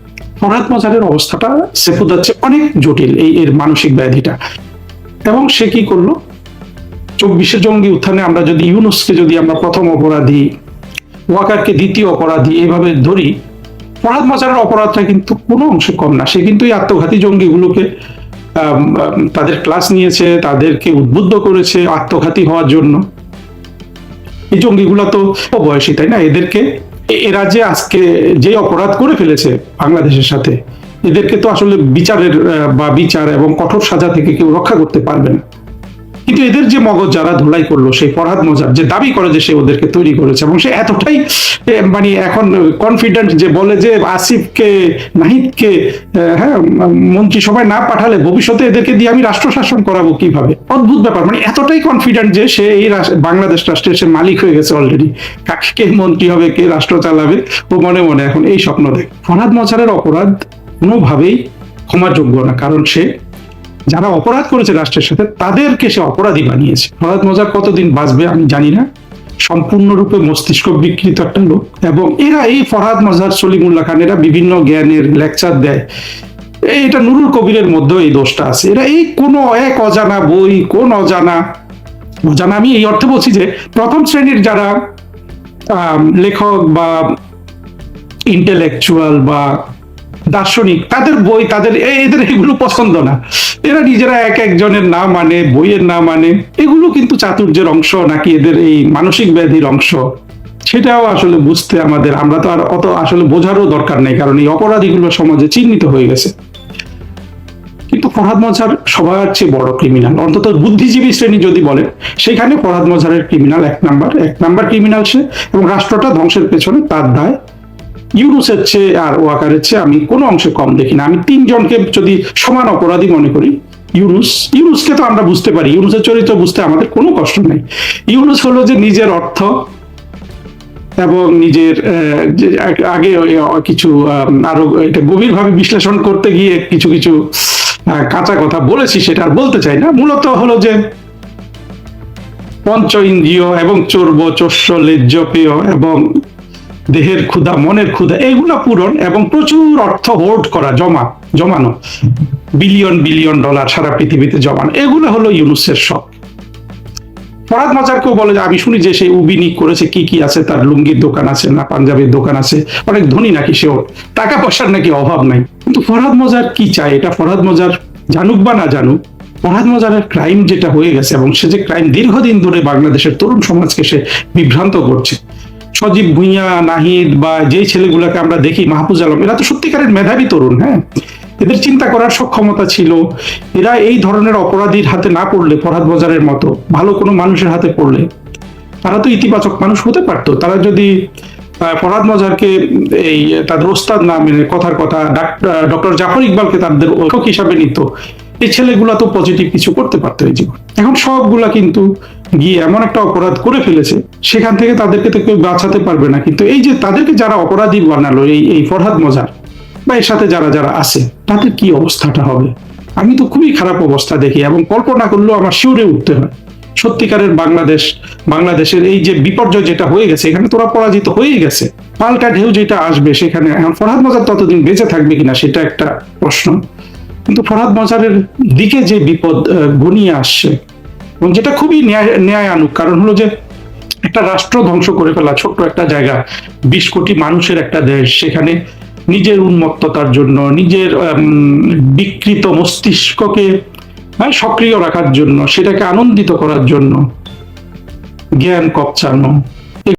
ফরহাদ মজারের অবস্থাটা সেফুদার চেয়ে অনেক জটিল, এর মানসিক ব্যাধিটা। এবং সে কি করলো, 24 জঙ্গি উত্থানে আমরা যদি ইউনূসকে যদি আমরা প্রথম অপরাধী, ওয়াকারকে দ্বিতীয় অপরাধী এইভাবে ধরি, ফরহাদ মজারের অপরাধটা কিন্তু কোনো অংশে কম না। সে কিন্তু এই আত্মঘাতী জঙ্গিগুলোকে তাদের ক্লাস নিয়েছে, তাদেরকে উদ্বুদ্ধ করেছে আত্মঘাতী হওয়ার জন্য। এই জঙ্গিগুলো তো বয়সী, তাই না? এরা যে আজকে যে অপরাধ করে ফেলেছে বাংলাদেশের সাথে, এদেরকে তো আসলে বিচার এবং কঠোর সাজা থেকে কেউ রক্ষা করতে পারবে না। কিন্তু এদের যে মগজ যারা ধুলাই করলো, সেই ফরহাদ মজার যে দাবি করে যে সে ওদেরকে তৈরি করেছে, এবং সে এতটাই মানে এখন কনফিডেন্ট যে বলে যে আসিফকে, নাহিদকে মন্ত্রিসভায় না পাঠালে ভবিষ্যতে এদেরকে দিয়ে আমি রাষ্ট্র শাসন করাবো কিভাবে। অদ্ভুত ব্যাপার, মানে এতটাই কনফিডেন্ট যে সে এই বাংলাদেশ রাষ্ট্রের সে মালিক হয়ে গেছে অলরেডি। কে মন্ত্রী হবে, কে রাষ্ট্র চালাবে, ও মনে মনে এখন এই স্বপ্ন দেখে। ফরহাদ মজারের অপরাধ কোনোভাবেই ক্ষমাযোগ্য না, কারণ সে যারা অপরাধ করেছে রাষ্ট্রের সাথে তাদেরকে সে অপরাধী বানিয়েছে। ফরহাদ মজার কতদিন বাঁচবে আমি জানি না, সম্পূর্ণরূপে মস্তিষ্ক বিকৃত একটা লোক। এবং এরা এই ফরহাদ মজার, সলিমুল্লাহ খান, এরা বিভিন্ন জ্ঞানের লেকচার দেয়। এটা নুরুল কবিরের মধ্যেও এই দোষটা আছে। এরা এই কোনো এক অজানা বই, কোন অজানা আমি এই অর্থে বলছি যে প্রথম শ্রেণীর যারা লেখক বা ইন্টেলেকচুয়াল বা দার্শনিক, তাদের বই, এদের এগুলো পছন্দ না। এরা নিজেরা একজনের না মানে, বইয়ের না মানে, এগুলো কিন্তু চাতুর্যের অংশ নাকি এদের এই মানসিক ব্যাধির অংশ, সেটাও আসলে বুঝতে আমরা তো আর অত আসলে বোঝারও দরকার নেই, কারণ এই অপরাধীগুলো সমাজে চিহ্নিত হয়ে গেছে। কিন্তু ফরহাদ মজার সবার চেয়ে বড় ক্রিমিনাল, অন্তত বুদ্ধিজীবী শ্রেণী যদি বলে, সেখানে ফরহাদ মজারের ক্রিমিনাল এক নাম্বার ক্রিমিনাল সে, এবং রাষ্ট্রটা ধ্বংসের পেছনে তার দায় ইউনূসের চেয়ে আর ওয়াকারের চেয়ে আমি কোনো অংশে কম দেখি না। আমি তিনজনকে যদি সমান অপরাধী মনে করি, ইউনূসকে তো আমরা বুঝতে পারি, ইউনূসের চরিত্র বুঝতে আমাদের কোনো কষ্ট নেই। ইউনূস হলো যে নিজের অর্থ এবং নিজের আগে কিছু আরো এটা গভীরভাবে বিশ্লেষণ করতে গিয়ে কিছু কাঁচা কথা বলেছি, সেটা আর বলতে চাই না। মূলত হলো যে পঞ্চ ইন্দ্রিয় এবং চর্ব, চস্য, লেজ্জ, পেয় এবং দেহের ক্ষুধা, মনের ক্ষুধা, এগুলো পূরণ এবং প্রচুর অর্থ হোল্ড করা, জমানো, বিলিয়ন ডলার সারা পৃথিবীতে জমানো, এগুলো হলো ইউনূসের শখ। ফরহাদ মজারকেও বলে যে আমি শুনি যে সেই উবিনিক করেছে, কি আছে তার, লুঙ্গির দোকান আছে না পাঞ্জাবির দোকান আছে, অনেক ধনী নাকি সেও, টাকা পয়সার নাকি অভাব নাই। কিন্তু ফরহাদ মজার কি চায়, এটা ফরহাদ মজার জানুক বা না জানুক, ফরহাদ মজারের ক্রাইম যেটা হয়ে গেছে, এবং সে যে ক্রাইম দীর্ঘদিন ধরে বাংলাদেশের তরুণ সমাজকে সে বিভ্রান্ত করছে। সজীব ভুঁইয়া, নাহিদ বা যেই ছেলেগুলোকে আমরা দেখি, মাহফুজ আলম, এরা তো সত্যিকারের মেধাবী তরুণ। এদের চিন্তা করার সক্ষমতা ছিল। এরা এই ধরনের অপরাধীর হাতে না পড়লে, ফরহাদ মজারের মতো ভালো কোনো মানুষের হাতে পড়লে, তারা তো ইতিবাচক মানুষ হতে পারতো। তারা যদি ফরহাদ মজারকে এই তাদের ওস্তাদ না মেনে কথার কথা ডক্টর জাফর ইকবালকে তাদের লেখক হিসাবে নিত, এই ছেলেগুলা তো পজিটিভ কিছু করতে পারতো এই জীবন। এখন সবগুলা কিন্তু গিয়ে এমন একটা অপরাধ করে ফেলেছে, সেখান থেকে তাদেরকে তো কেউ বাঁচাতে পারবে না। কিন্তু এই যে তাদেরকে যারা অপরাধী বানালো, এই ফরহাদ মজার বা এর সাথে যারা আছে, তাদের কি অবস্থাটা হবে? আমি তো খুবই খারাপ অবস্থা দেখি, এবং কল্পনা করলেও আমার শিউরে উঠতে হয়। সত্যিকারের বাংলাদেশের এই যে বিপর্যয় যেটা হয়ে গেছে, এখানে তোরা পরাজিত হয়ে গেছে, পাল্টা ঢেউ যেটা আসবে সেখানে এখন ফরহাদ মজার ততদিন বেঁচে থাকবে কিনা সেটা একটা প্রশ্ন। কিন্তু ফরহাদ মজারের দিকে যে বিপদ ঘনিয়ে আসছে, এবং যেটা খুবই ন্যায় আনুক, কারণ হলো যে একটা রাষ্ট্র ধ্বংস করে ফেলা, ছোট্ট একটা জায়গা, 20 কোটি মানুষের একটা দেশ, সেখানে নিজের উন্মত্ততার জন্য, নিজের বিকৃত মস্তিষ্ককে সক্রিয় রাখার জন্য, সেটাকে আনন্দিত করার জন্য জ্ঞান কপচানো,